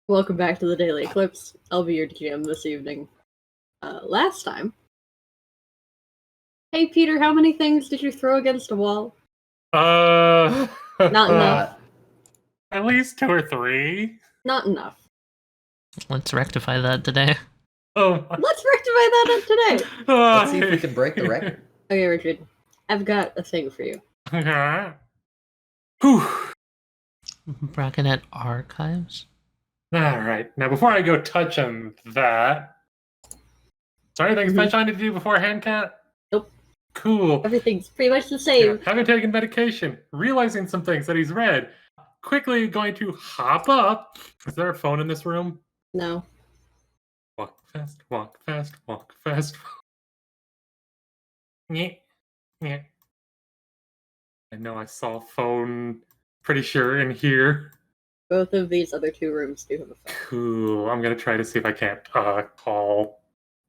Welcome back to the Daily Eclipse. I'll be your GM this evening. Last time... Hey Peter, how many things did you throw against a wall? Not enough. At least 2 or 3. Not enough. Let's rectify that today. Let's rectify that today! Let's see if we can break the record. Okay, Richard. I've got a thing for you. Whew. Braccennet archives? Alright, now before I go touch on that... Is there anything special I need to do beforehand, Kat? Nope. Cool. Everything's pretty much the same. Yeah, having taken medication, realizing some things that he's read, quickly going to hop up. Is there a phone in this room? No. Walk fast, walk fast, walk fast. Yeah. I know I saw a phone, pretty sure, in here. Both of these other 2 rooms do have a phone. Cool. I'm gonna try to see if I can't call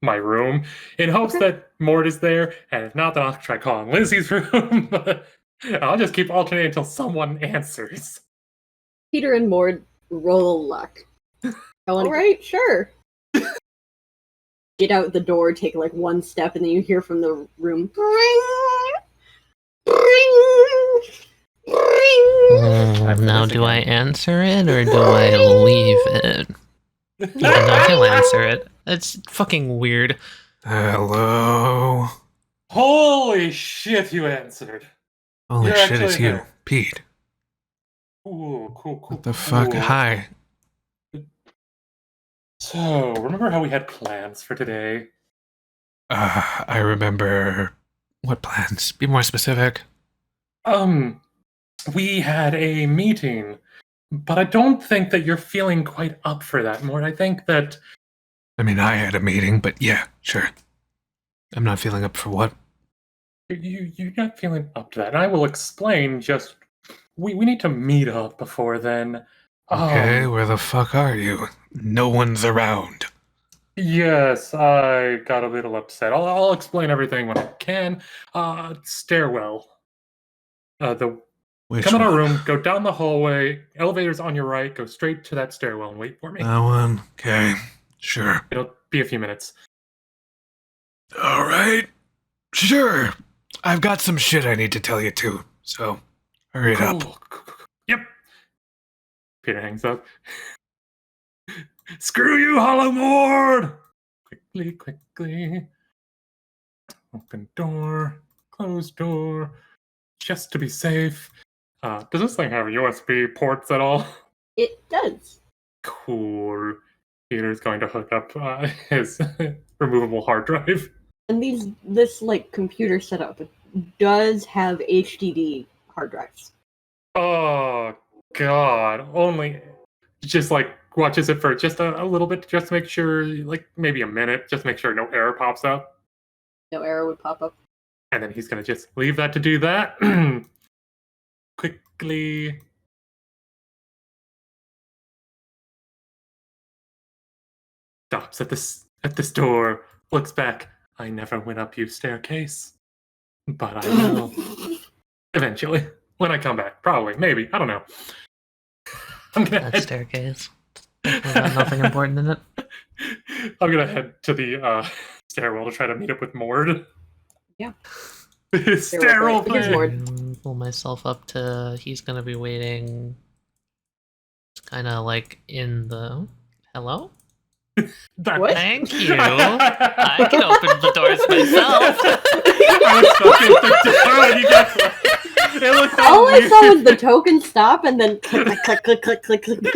my room in hopes that Mord is there, and if not, then I'll try calling Lizzie's room. But I'll just keep alternating until someone answers. Peter and Mord roll luck. Alright, sure. Get out the door, take like 1 step, and then you hear from the room. Now, do I answer it or do I leave it? Yeah, no, he'll answer it. It's fucking weird. Hello. Holy shit, you answered. Holy You're shit, actually it's you, there. Pete. Cool. What the fuck? Cool. Hi. So, remember how we had plans for today? I remember... What plans? Be more specific. We had a meeting, but I don't think that you're feeling quite up for that, Mort. I think that... I mean, I had a meeting, but yeah, sure. I'm not feeling up for what? You're not feeling up to that. And I will explain, just... We need to meet up before then. Okay, where the fuck are you? No one's around. Yes, I got a little upset. I'll explain everything when I can. Stairwell. Which Come in our one? room, go down the hallway, elevator's on your right, go straight to that stairwell and wait for me. That one? Okay, sure. It'll be a few minutes. Alright, sure. I've got some shit I need to tell you too, so hurry it up. Cool. Yep. Peter hangs up. Screw you, Hollow Mord! Quickly. Open door, close door, just to be safe. Does this thing have USB ports at all? It does. Cool. Peter's going to hook up his removable hard drive. And this like computer setup does have HDD hard drives. Oh god. Only just like watches it for just a little bit, just to make sure, like maybe a minute, just to make sure no error pops up. No error would pop up. And then he's gonna just leave that to do that. Quickly. Stops at this door, looks back. I never went up your staircase. But I will. Eventually. When I come back. Probably. Maybe. I don't know. I'm gonna That staircase. Got nothing important in it. I'm gonna head to the stairwell to try to meet up with Mord. Yeah. Sterile Because thing. Mord. Pull myself up to... He's gonna be waiting... It's kinda like in the... Hello? What? Thank you! I can open the doors myself! I was fucking the door and you got like, it looked so All I weird. saw was the token stop and then click, click, click, click, click, click, click.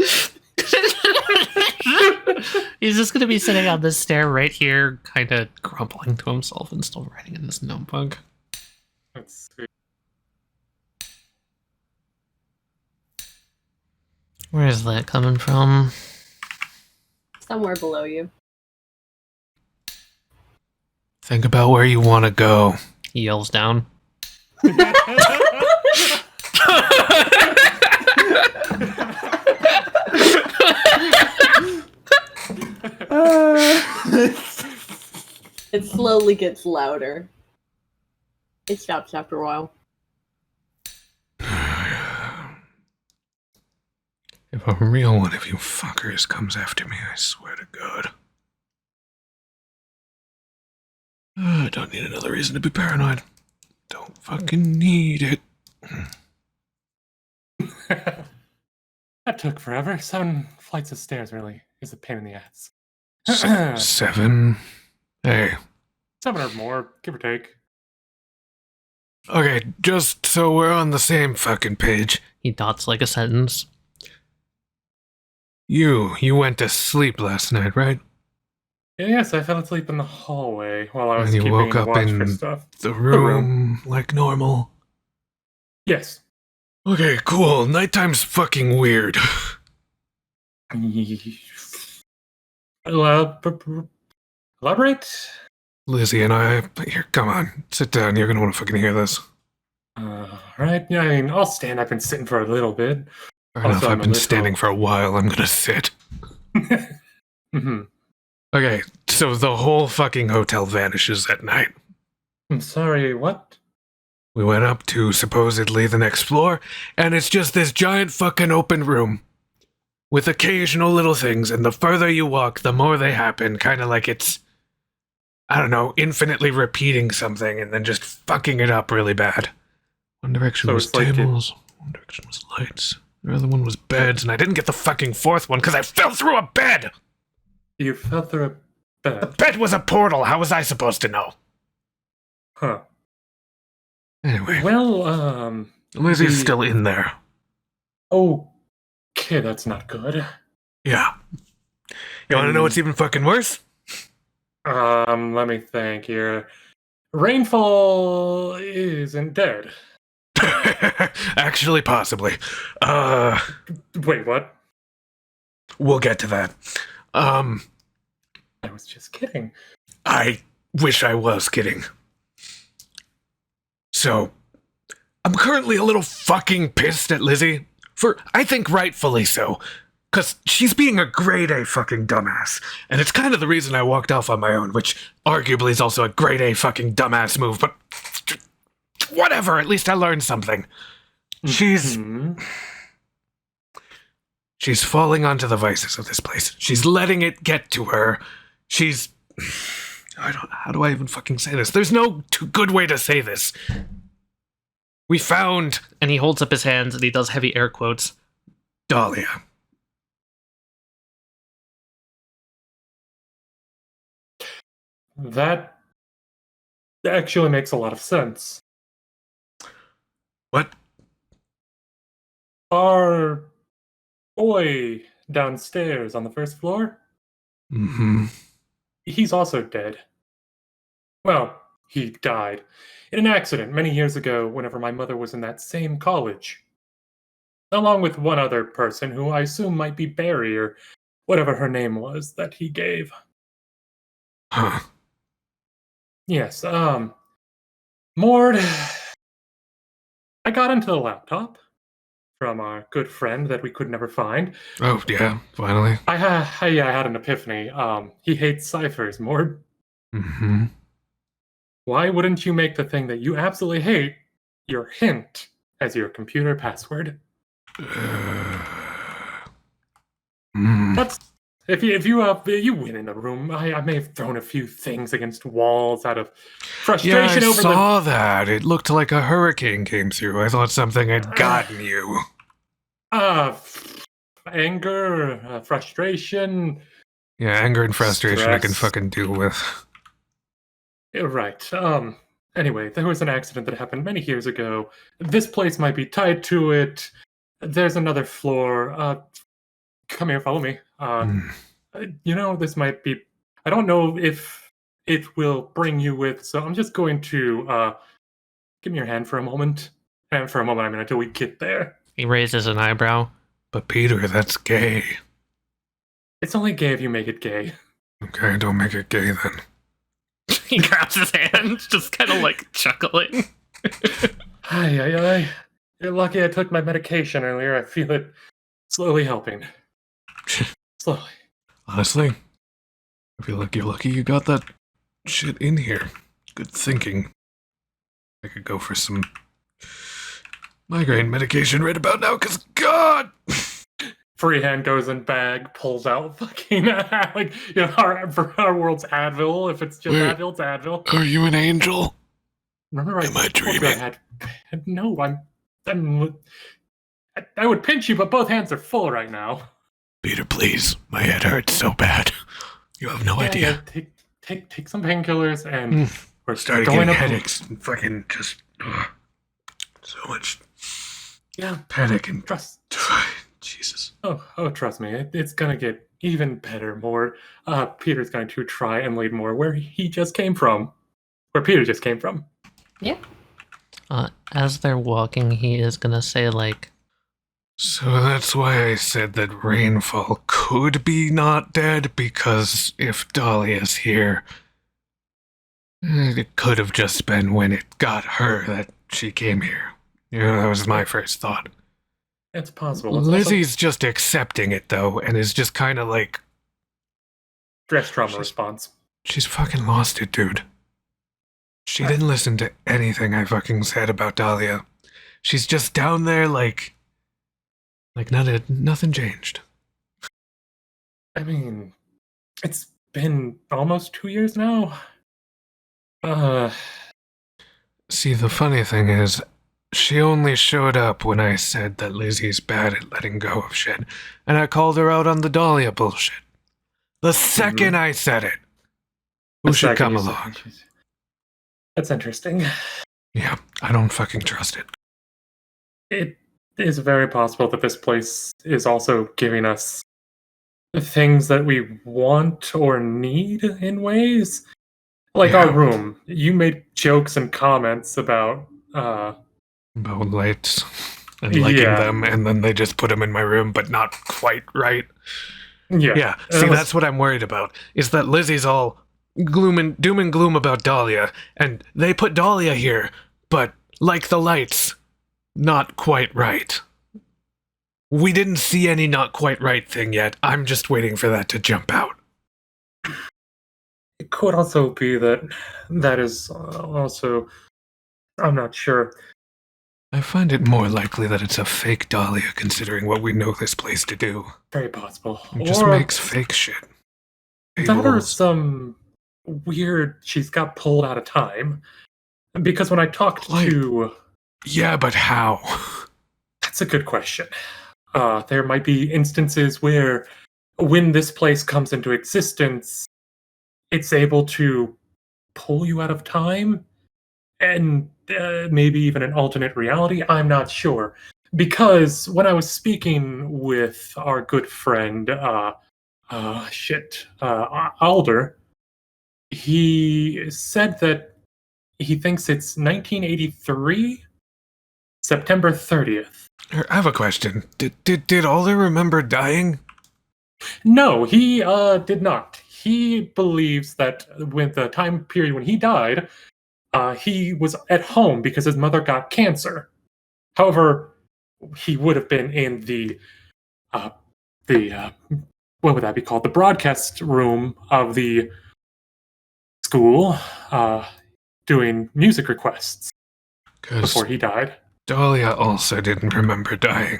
He's just gonna be sitting on this stair right here, kinda grumbling to himself and still writing in this notebook. Let's see. Where is that coming from? Somewhere below you. Think about where you want to go. He yells down. It slowly gets louder. It stops after a while. If a real one of you fuckers comes after me, I swear to God. I don't need another reason to be paranoid. Don't fucking need it. That took forever. 7 flights of stairs really is a pain in the ass. 7? Hey. 7 or more, give or take. Okay, just so we're on the same fucking page. He dots like a sentence. You went to sleep last night, right? Yes, I fell asleep in the hallway while I was And you keeping woke up watch in for stuff. the room like normal? Yes. Okay, cool. Nighttime's fucking weird. Elaborate? Lizzie and I... Here, come on. Sit down. You're gonna want to fucking hear this. Right. Yeah, I mean, I'll stand. I've been sitting for a little bit. Fair enough, I've been standing for a while. I'm gonna sit. Mm-hmm. Okay, so the whole fucking hotel vanishes at night. I'm sorry, what? We went up to supposedly the next floor, and it's just this giant fucking open room. With occasional little things, and the further you walk, the more they happen, kind of like it's, I don't know, infinitely repeating something and then just fucking it up really bad. One direction was tables, one direction was lights, the other one was beds, and I didn't get the fucking fourth one because I fell through a bed! You fell through a bed? The bed was a portal, how was I supposed to know? Huh. Anyway. Well, Lizzie's still in there. Okay, that's not good. Yeah. You wanna know what's even fucking worse? Let me think here. Rainfall isn't dead. Actually, possibly. Wait, what? We'll get to that. I was just kidding. I wish I was kidding. So, I'm currently a little fucking pissed at Lizzie. For, I think rightfully so. Because she's being a grade A fucking dumbass. And it's kind of the reason I walked off on my own, which arguably is also a grade A fucking dumbass move, but whatever, at least I learned something. She's falling onto the vices of this place. She's letting it get to her. How do I even fucking say this? There's no good way to say this. We found... And he holds up his hands and he does heavy air quotes. Taliyah. That actually makes a lot of sense. What? Our boy downstairs on the first floor? Mm-hmm. He's also dead. Well, he died in an accident many years ago whenever my mother was in that same college. Along with one other person who I assume might be Barry or whatever her name was that he gave. Huh. Yes, Mord... I got into the laptop from our good friend that we could never find. Oh, yeah, finally. I had an epiphany. He hates ciphers, Mord. Mm-hmm. Why wouldn't you make the thing that you absolutely hate your hint as your computer password? That's if you win in the room. I may have thrown a few things against walls out of frustration over saw that. It looked like a hurricane came through. I thought something had gotten you. Anger, frustration. Yeah, anger and frustration stress. I can fucking deal with. Right. Anyway, there was an accident that happened many years ago. This place might be tied to it. There's another floor. Come here, follow me. This might be... I don't know if it will bring you with, so I'm just going to... give me your hand for a moment. And for a moment, I mean, until we get there. He raises an eyebrow. But Peter, that's gay. It's only gay if you make it gay. Okay, don't make it gay then. He grabs his hand, just kind of like chuckling. Ay. You're lucky I took my medication earlier. I feel it slowly helping. Slowly. Honestly, I feel like you're lucky you got that shit in here. Good thinking. I could go for some migraine medication right about now, because God! Freehand goes in bag, pulls out fucking like our world's Advil. If it's just Wait. Advil, it's Advil. Are you an angel? Remember, Am I told you dreaming? No, I would pinch you, but both hands are full right now. Peter, please. My head hurts so bad. You have no idea. Yeah, take some painkillers, and we're Started going getting up. headaches and fucking just so much Yeah, panic and trust. Jesus. Oh, trust me, it's gonna get even better. More. Peter's going to try and lead more where he just came from, where Peter just came from. Yeah. As they're walking, he is gonna say, like, So that's why I said that Rainfall could be not dead, because if Dahlia's here, it could have just been when it got her that she came here. That was my first thought. It's possible. It's Lizzie's just accepting it, though, and is just kind of like... stress trauma response. She's fucking lost it, dude. She didn't listen to anything I fucking said about Dahlia. She's just down there like nothing changed. I mean, it's been almost 2 years now. See, the funny thing is, she only showed up when I said that Lizzie's bad at letting go of shit, and I called her out on the Dahlia bullshit. The second I said it, who should come along? That's interesting. Yeah, I don't fucking trust it. It is very possible that this place is also giving us the things that we want or need in ways. Like our room. You made jokes and comments about About lights and liking them, and then they just put them in my room, but not quite right. Yeah. See, that's what I'm worried about, is that Lizzie's all doom and gloom about Dahlia, and they put Dahlia here, but like the lights, not quite right. We didn't see any not quite right thing yet. I'm just waiting for that to jump out. It could also be that is also... I'm not sure. I find it more likely that it's a fake Dahlia, considering what we know this place to do. Very possible. It just makes fake shit. That or some weird... She's got pulled out of time. Because when I talked to... Yeah, but how? That's a good question. There might be instances where when this place comes into existence, it's able to pull you out of time, and maybe even an alternate reality. I'm not sure. Because when I was speaking with our good friend, Alder, he said that he thinks it's 1983, September 30th. I have a question. Did Alder remember dying? No, he did not. He believes that with the time period when he died, he was at home because his mother got cancer. However, he would have been in the what would that be called? The broadcast room of the school, doing music requests before he died. Dahlia also didn't remember dying.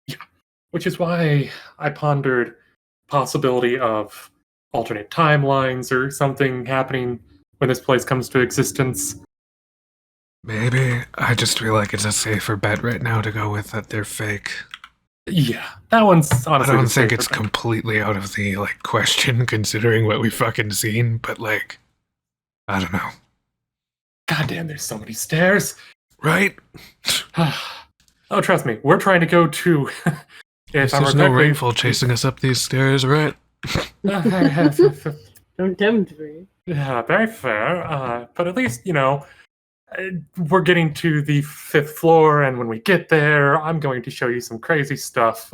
Yeah, which is why I pondered possibility of alternate timelines or something happening when this place comes to existence. Maybe. I just feel like it's a safer bet right now to go with that they're fake. Yeah, that one's honestly... I don't think it's completely out of the question, considering what we've fucking seen, but I don't know. Goddamn, there's so many stairs. Right? Oh, trust me, we're trying to go to... There's no Rainfall chasing us up these stairs, right? Don't tempt me. Yeah, very fair. But at least, we're getting to the 5th floor, and when we get there, I'm going to show you some crazy stuff.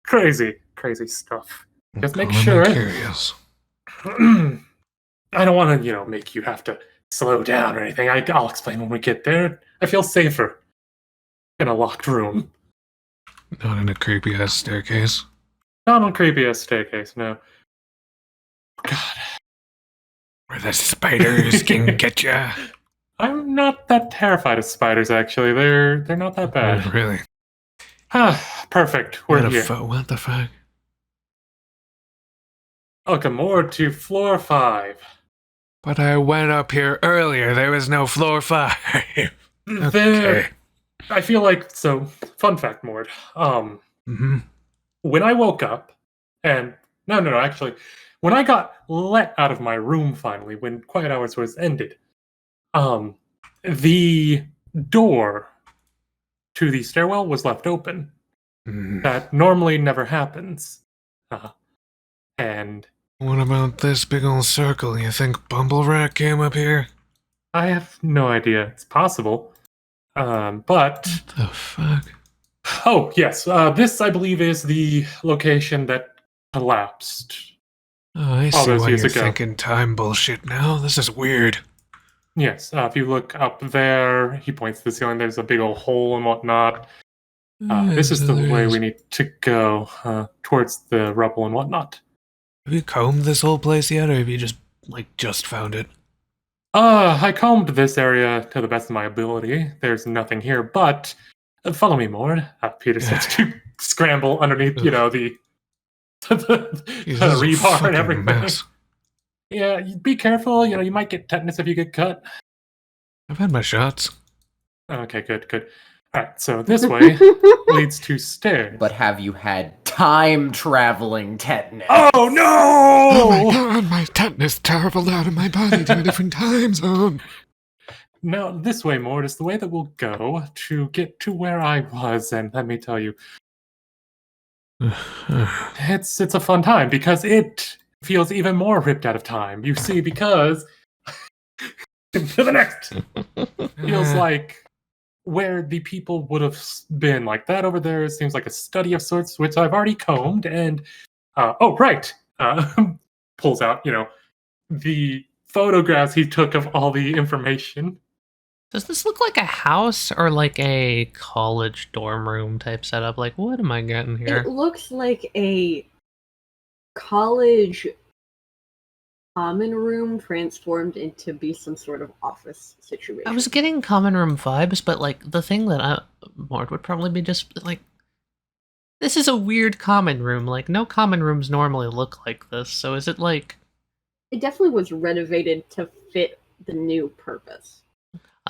crazy stuff. Just make sure. I'm curious. I don't want to, make you have to slow down or anything. I'll explain when we get there. I feel safer in a locked room. Not in a creepy-ass staircase. Not on creepy-ass staircase, no. God. Where the spiders can get ya. I'm not that terrified of spiders, actually. They're not that bad. Really? Perfect. We're here. What the fuck? Welcome more to floor 5. But I went up here earlier. There was no floor 5. There, I feel like, so, fun fact, Mord. When I woke up, and, no, actually, when I got let out of my room finally, when quiet hours was ended, the door to the stairwell was left open. That normally never happens. And What about this big old circle? You think Bumble Rat came up here? I have no idea. It's possible. But... What the fuck? Oh, yes. This, I believe, is the location that collapsed. Oh, I see why you're thinking time bullshit now. This is weird. Yes, if you look up there, he points to the ceiling, there's a big old hole and whatnot. This is the way we need to go, towards the rubble and whatnot. Have you combed this whole place yet, or have you just found it? I combed this area to the best of my ability. There's nothing here, but follow me, Mord. Peter starts to scramble underneath, the rebar and everything. Mess. Yeah, be careful. You might get tetanus if you get cut. I've had my shots. Okay, good. All right, so this way leads to stairs. But have you had time-traveling tetanus? Oh, no! Oh, my God, my tetanus traveled out of my body to a different time zone. Now, this way, Mord, is the way that we'll go to get to where I was, and let me tell you, it's a fun time, because it feels even more ripped out of time. You see, because... to the next! Feels like... where the people would have been. Like that over there seems like a study of sorts, which I've already combed, and pulls out, the photographs he took of all the information. Does this look like a house or like a college dorm room type setup? Like, what am I getting here? It looks like a college common room transformed into be some sort of office situation. I was getting common room vibes, but like the thing that Mord would probably be just like, this is a weird common room. Like no common rooms normally look like this. So is it like? It definitely was renovated to fit the new purpose.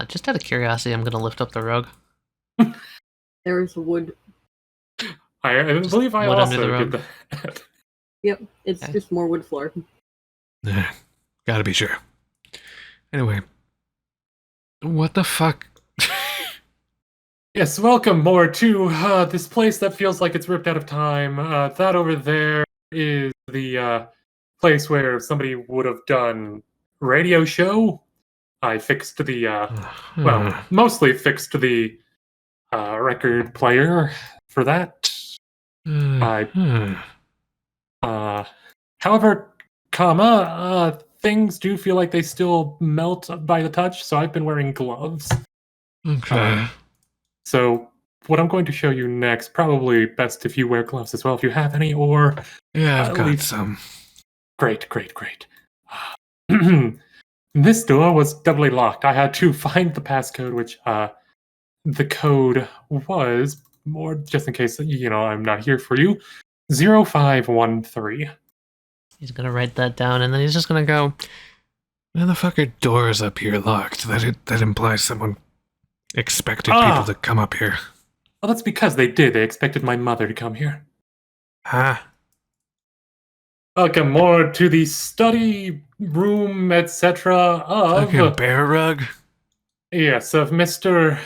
Just out of curiosity, I'm gonna lift up the rug. There's wood. I believe I wood also under the rug. did that. Yep, it's just more wood floor. Gotta be sure. Anyway. What the fuck? Yes, welcome more to this place that feels like it's ripped out of time. That over there is the place where somebody would have done radio show. I fixed the, mostly fixed the record player for that. However, things do feel like they still melt by the touch, so I've been wearing gloves. Okay. So what I'm going to show you next, probably best if you wear gloves as well, if you have any, or... Yeah, I've got some. Great. This door was doubly locked. I had to find the passcode, which the code was, more just in case, I'm not here for you, 0513. He's gonna write that down, and then he's just gonna go, why the fuck are doors up here locked? That implies someone expected people to come up here. Well, that's because they did. They expected my mother to come here. Huh? Welcome more to the study room, etc. of... Fucking bear rug? Yes, of Mr.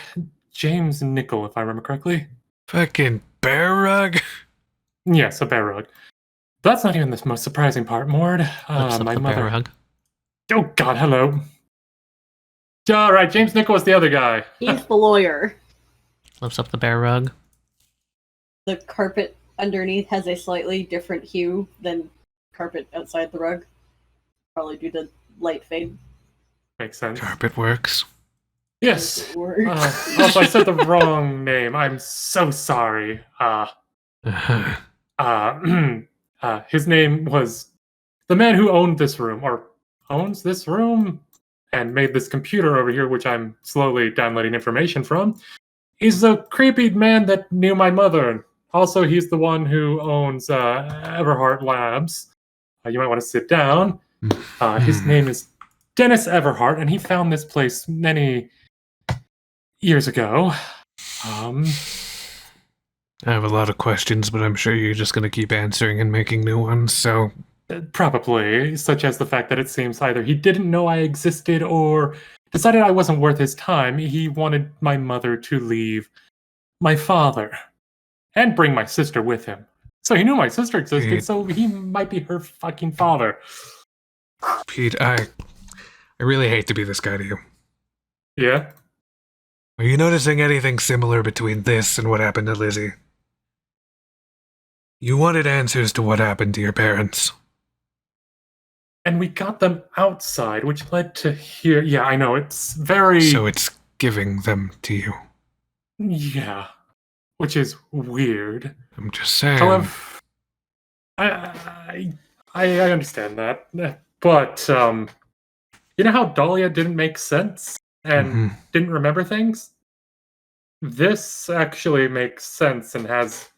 James Nickel, if I remember correctly. Fucking bear rug? Yes, a bear rug. That's not even the most surprising part, Mord. My mother. Bear rug. Oh God, hello. All right, James Nickel was the other guy. He's the lawyer. Lifts up the bear rug. The carpet underneath has a slightly different hue than carpet outside the rug. Probably due to light fade. Makes sense. Carpet works. Yes. Also, I said the wrong name. I'm so sorry. His name was the man who owned this room, or owns this room, and made this computer over here, which I'm slowly downloading information from, He's a creepy man that knew my mother. Also, he's the one who owns Everhart Labs. You might want to sit down. His name is Dennis Everhart, and he found this place many years ago. I have a lot of questions, but I'm sure you're just going to keep answering and making new ones, so... Probably, such as the fact that it seems either he didn't know I existed or decided I wasn't worth his time. He wanted my mother to leave my father and bring my sister with him. So he knew my sister existed, so he might be her fucking father. Pete, I really hate to be this guy to you. Yeah? Are you noticing anything similar between this and what happened to Lizzie? You wanted answers to what happened to your parents. And we got them outside, which led to here. Yeah, I know, it's very... So it's giving them to you. Yeah. Which is weird. I'm just saying. However, I understand that. But, you know how Taliyah didn't make sense and didn't remember things? This actually makes sense and has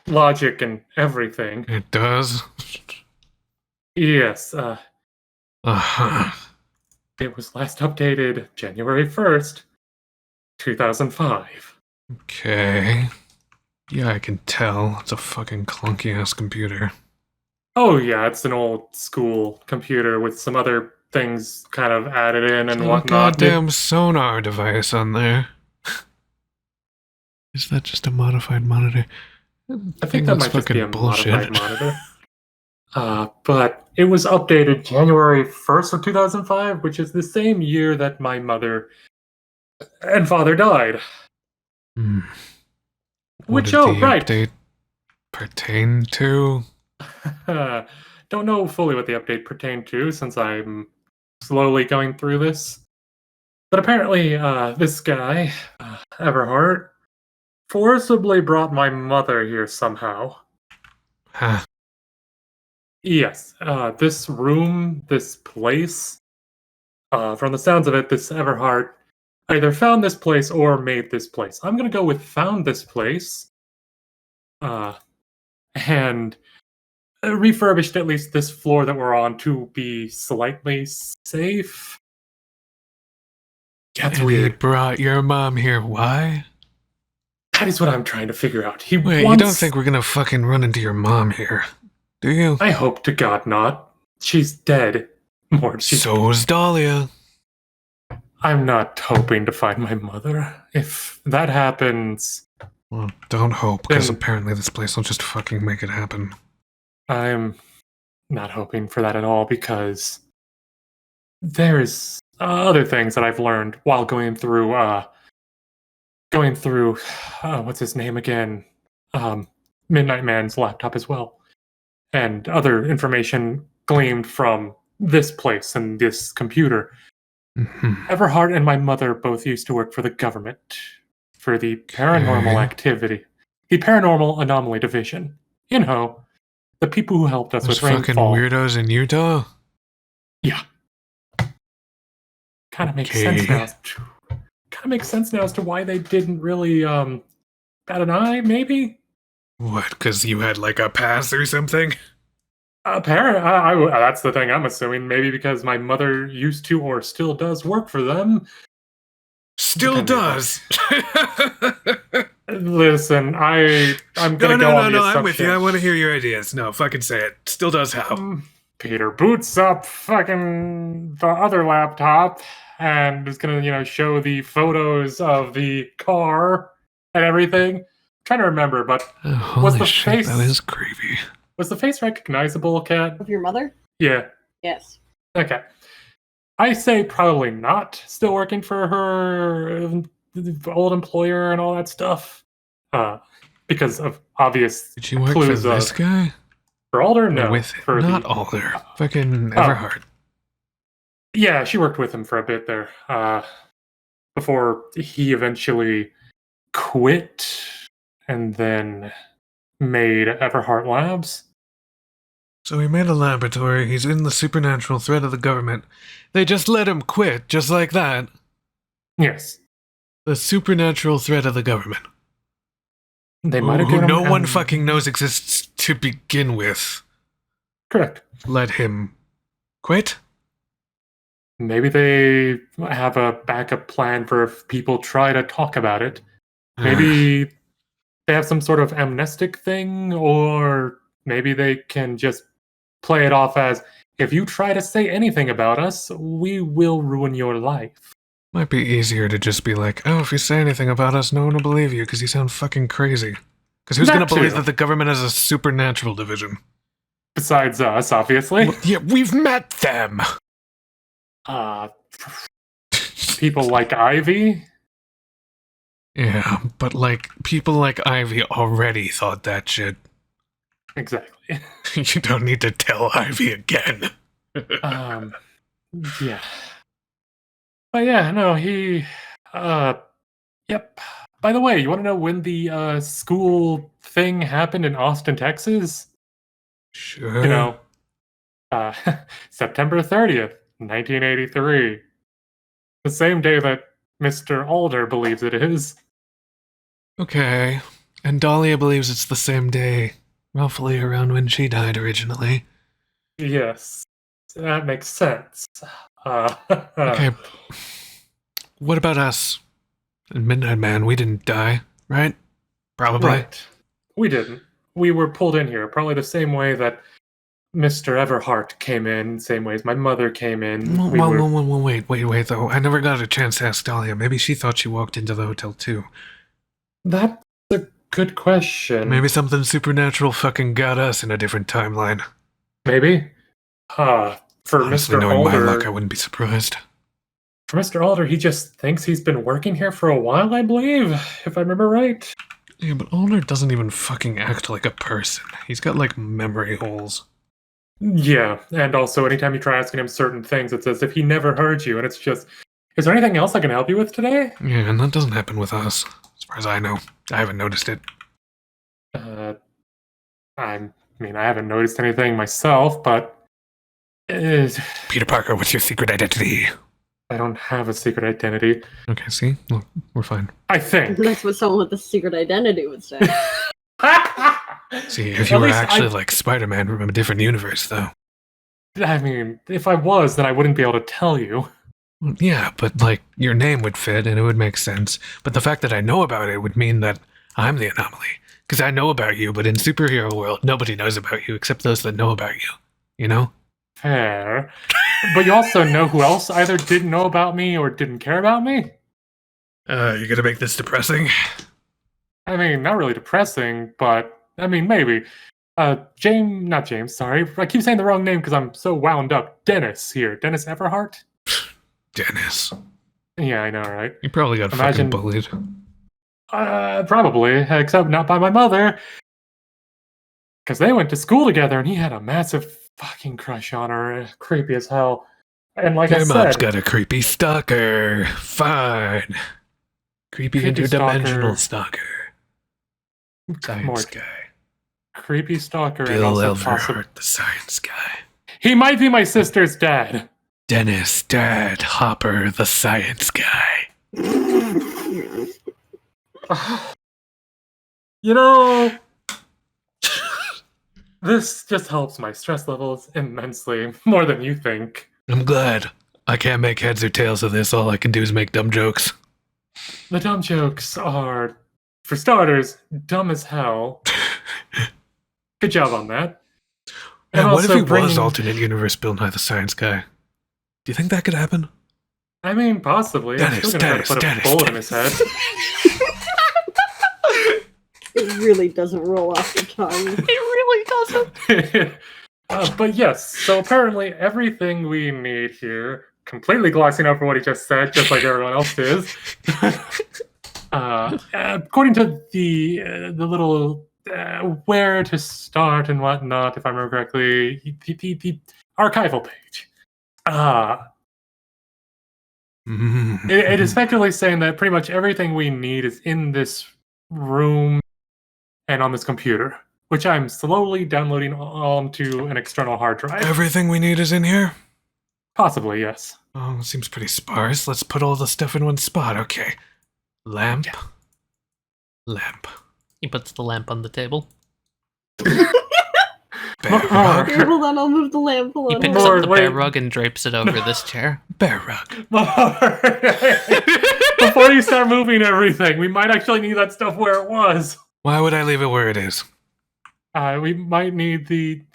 logic and everything. It does? Yes, Uh-huh. it was last updated January 1st, 2005. Okay. Yeah, I can tell. It's a fucking clunky-ass computer. Oh yeah, it's an old school computer with some other things kind of added in and A whatnot. goddamn sonar device on there. Is that just a modified monitor? I think that might just be a modified monitor. But it was updated January 1st of 2005, which is the same year that my mother and father died. What Which, did the right. update pertain to? Don't know fully what the update pertained to since I'm slowly going through this. But apparently, this guy, Everhart, forcibly brought my mother here somehow. Huh. Yes, this room, this place, from the sounds of it, this Everhart either found this place or made this place. I'm gonna go with found this place, and refurbished at least this floor that we're on to be slightly safe. That's And weird. he brought your mom here. Why? That is what I'm trying to figure out. Wait, you don't think we're gonna fucking run into your mom here, do you? I hope to God not. She's dead. So's Taliyah. I'm not hoping to find my mother. If that happens... Well, don't hope, because Then- apparently this place will just fucking make it happen. I'm not hoping for that at all because there's other things that I've learned while going through what's his name again? Midnight Man's laptop as well. And other information gleaned from this place and this computer. Everhart and my mother both used to work for the government for the paranormal activity. The Paranormal Anomaly Division. You know, the people who helped us Those with fucking rainfall. weirdos in Utah? Yeah. Kind of makes sense now. Kind of makes sense now as to why they didn't really bat an eye, maybe? What, because you had like a pass or something? Apparently, that's the thing I'm assuming. Maybe because my mother used to or still does work for them. Still does. Listen, I'm gonna go on the assumption. I'm with you. I want to hear your ideas. No, fucking say it. Still does how? Peter boots up fucking the other laptop and is gonna, show the photos of the car and everything. I'm trying to remember, but was the face... That is creepy. Was the face recognizable, Kat? Of your mother? Yeah. Yes. Okay. I say probably not. Still working for her old employer and all that stuff. Because of obvious Did you work for clues this guy? For Alder? No. With not Alder. Fucking Everhart. Yeah, she worked with him for a bit there. Before he eventually quit and then made Everhart Labs. So he made a laboratory, he's in the supernatural threat of the government. They just let him quit, just like that. Yes. The supernatural threat of the government. They might have Who given no him one fucking knows exists to begin with. Correct. Let him quit? Maybe they have a backup plan for if people try to talk about it. Maybe they have some sort of amnestic thing, or maybe they can just play it off as, if you try to say anything about us, we will ruin your life. Might be easier to just be like, oh, if you say anything about us, no one will believe you because you sound fucking crazy. Because who's going to believe that the government has a supernatural division? Besides us, obviously. Well, yeah, we've met them! People like Ivy? Yeah, but like, people like Ivy already thought that shit. Exactly. You don't need to tell Ivy again. Yeah. But yeah, no, he, yep. By the way, you want to know when the, school thing happened in Austin, Texas? Sure. You know, September 30th, 1983. The same day that Mr. Alder believes it is. Okay. And Dahlia believes it's the same day, roughly around when she died originally. Yes, that makes sense. Okay. What about us? And Midnight Man, we didn't die, right? Probably. Right. We didn't. We were pulled in here, probably the same way that Mr. Everhart came in, same way as my mother came in. Wait, though. I never got a chance to ask Dahlia. Maybe she thought she walked into the hotel, too. That's a good question. Maybe something supernatural fucking got us in a different timeline. Maybe. For Honestly, Mr. knowing Alder, my luck, I wouldn't be surprised. for Mr. Alder, he just thinks he's been working here for a while, I believe, if I remember right. Yeah, but Alder doesn't even fucking act like a person. He's got, like, memory holes. Yeah, and also anytime you try asking him certain things, it's as if he never heard you, and it's just, is there anything else I can help you with today? Yeah, and that doesn't happen with us, as far as I know. I haven't noticed it. I mean, I haven't noticed anything myself, but... Peter Parker, what's your secret identity? I don't have a secret identity. Okay, see? Well, we're fine. I think. That's what someone with a secret identity would say. See, if you were actually like Spider-Man from a different universe, though. I mean, if I was, then I wouldn't be able to tell you. Well, yeah, but like, your name would fit and it would make sense. But the fact that I know about it would mean that I'm the anomaly. Because I know about you, but in superhero world, nobody knows about you except those that know about you. You know? Fair. But you also know who else either didn't know about me or didn't care about me? You gonna make this depressing? I mean, not really depressing, but, I mean, maybe. Not James, sorry. I keep saying the wrong name because I'm so wound up. Dennis here. Dennis Everhart? Dennis. Yeah, I know, right? You probably got fucking bullied. Probably, except not by my mother. Because they went to school together and he had a massive fucking crush on her. Creepy as hell. And like I said... Mom's got a creepy stalker. Fine. Creepy interdimensional stalker. Science guy. Creepy stalker. Bill Everhart, the science guy. He might be my sister's dad. Dennis, Dad, Hopper, the science guy. You know, this just helps my stress levels immensely, more than you think. I'm glad. I can't make heads or tails of this. All I can do is make dumb jokes. The dumb jokes are, for starters, dumb as hell. Good job on that. And what if he was alternate universe Bill Nye the Science Guy? Do you think that could happen? I mean, possibly. I'm still gonna put a bullet in his head. It really doesn't roll off the tongue. It really doesn't. But yes, so apparently everything we need here, completely glossing over what he just said, just like everyone else is. According to the little where to start and whatnot, if I remember correctly, the archival page. It is effectively saying that pretty much everything we need is in this room and on this computer, which I'm slowly downloading onto an external hard drive. Everything we need is in here? Possibly, yes. Oh, seems pretty sparse. Let's put all the stuff in one spot. Okay. Lamp. Lamp. He puts the lamp on the table. Bear rug. Here, hold on, I'll move the lamp. Hold He on. picks hold on. up the bear rug and drapes it over this chair. Bear rug. Before you start moving everything, we might actually need that stuff where it was. Why would I leave it where it is? We might need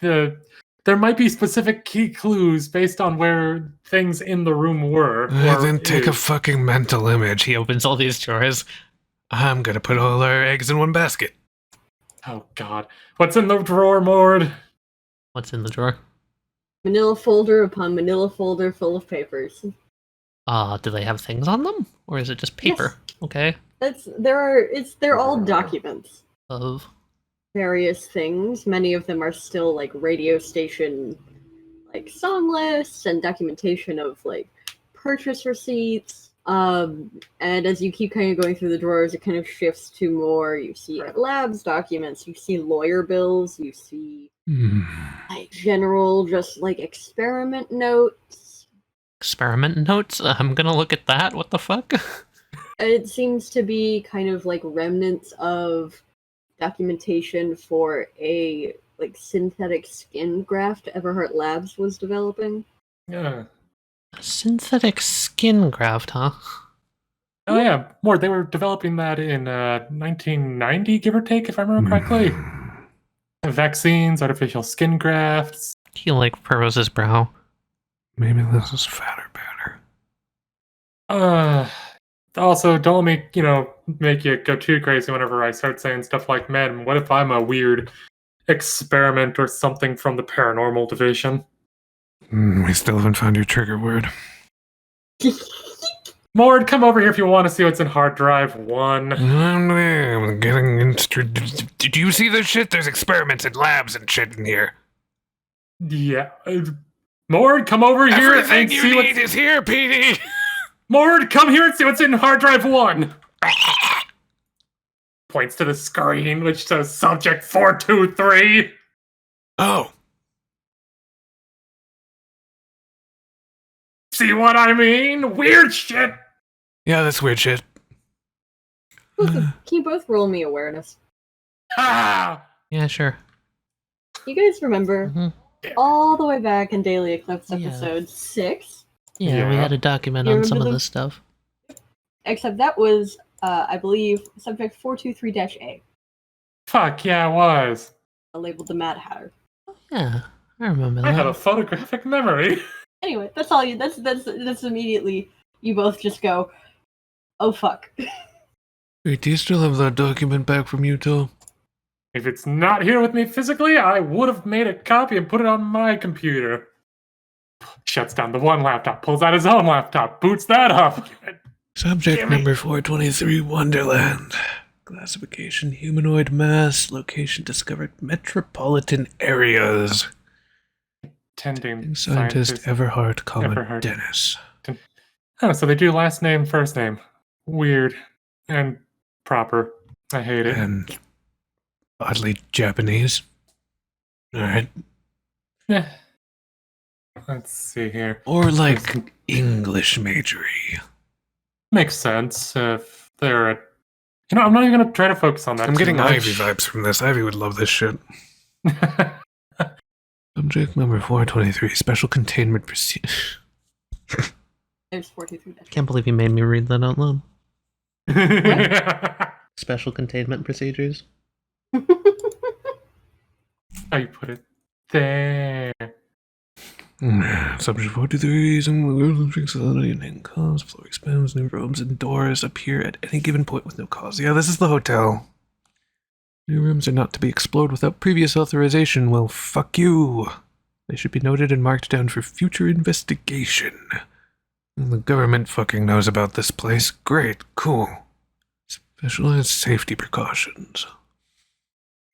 there might be specific key clues based on where things in the room were. Then take a fucking mental image. He opens all these drawers. I'm gonna put all our eggs in one basket. Oh god. What's in the drawer, Mord? What's in the drawer? Manila folder upon manila folder full of papers. Do they have things on them? Or is it just paper? Yes. Okay. They're all documents. Of Various things. Many of them are still like radio station like song lists and documentation of like purchase receipts. And as you keep kind of going through the drawers, it kind of shifts to more. You see labs documents, you see lawyer bills, you see like general just like experiment notes. experiment notes? I'm gonna look at that. What the fuck? It seems to be kind of like remnants of documentation for a like synthetic skin graft Everhart Labs was developing. Yeah. Synthetic skin graft, huh? Oh yeah, Mord, they were developing that in 1990, give or take, if I remember correctly. Vaccines, artificial skin grafts. He like furrows his brow. Maybe this is fatter better. Also, don't make you go too crazy whenever I start saying stuff like, man, what if I'm a weird experiment or something from the paranormal division? We still haven't found your trigger word. Mord, come over here if you want to see what's in hard drive 1. I'm getting Did you see this shit? There's experiments and labs and shit in here. Yeah. Mord, come over here Everything and you see need is here, Petey! Mord, come here and see what's in hard drive 1. Points to the screen, which says subject 423. Oh. See what I mean? Weird shit. Yeah, that's weird shit. Can you both roll me awareness? Ah! Yeah, sure. You guys remember Mm-hmm. all the way back in Daily Eclipse Yeah. episode 6? Yeah, we Yeah. had a document You on some remember of them? this stuff. Except that was, I believe, subject 423-A, Fuck yeah, it was. labeled the Mad Hatter. Yeah, I remember I that. had a photographic memory. Anyway, that's all you. That's immediately. You both just go, oh fuck. Wait, do you still have that document back from Utah? If it's not here with me physically, I would have made a copy and put it on my computer. Shuts down the one laptop, pulls out his own laptop, boots that up. Subject Damn it. number 423, Wonderland. Classification, humanoid mass. Location discovered, metropolitan areas. Tending Scientist Everhart, Everhart. Dennis. Oh, so they do last name, first name. Weird. And proper. I hate it. And oddly Japanese. Alright. Yeah. Let's see here. Or like English majory. Makes sense if they're a... I'm not even going to try to focus on that I'm too getting much. Ivy vibes from this. Ivy would love this shit. Subject number 423, special containment procedure. There's 423-A. Can't believe you made me read that out loud. Special containment procedures. How you put it? There. Subject 423, some facility and hidden cause, floor expands, new rooms and doors appear at any given point with no cause. Yeah, this is the hotel. New rooms are not to be explored without previous authorization. Well, fuck you. They should be noted and marked down for future investigation. And the government fucking knows about this place. Great, cool. Specialized safety precautions.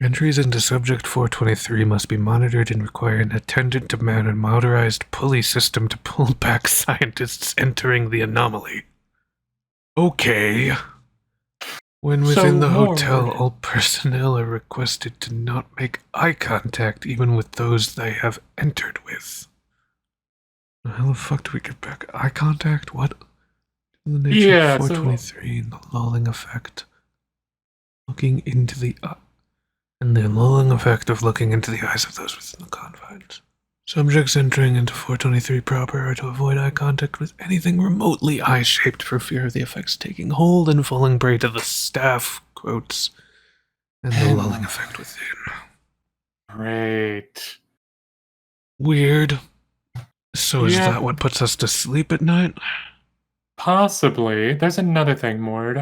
Entries into Subject 423 must be monitored and require an attendant to man a motorized pulley system to pull back scientists entering the anomaly. Okay. When within the hotel, all personnel are requested to not make eye contact even with those they have entered with. How the fuck do we get back eye contact? What? The nature Yeah, of so- 423 and the lulling effect. Looking into the and the lulling effect of looking into the eyes of those within the confines. Subjects entering into 423 proper are to avoid eye contact with anything remotely eye-shaped for fear of the effects taking hold and falling prey to the staff quotes and the lulling effect within. Great. Weird. So is Yeah. that what puts us to sleep at night? Possibly. There's another thing, Mord.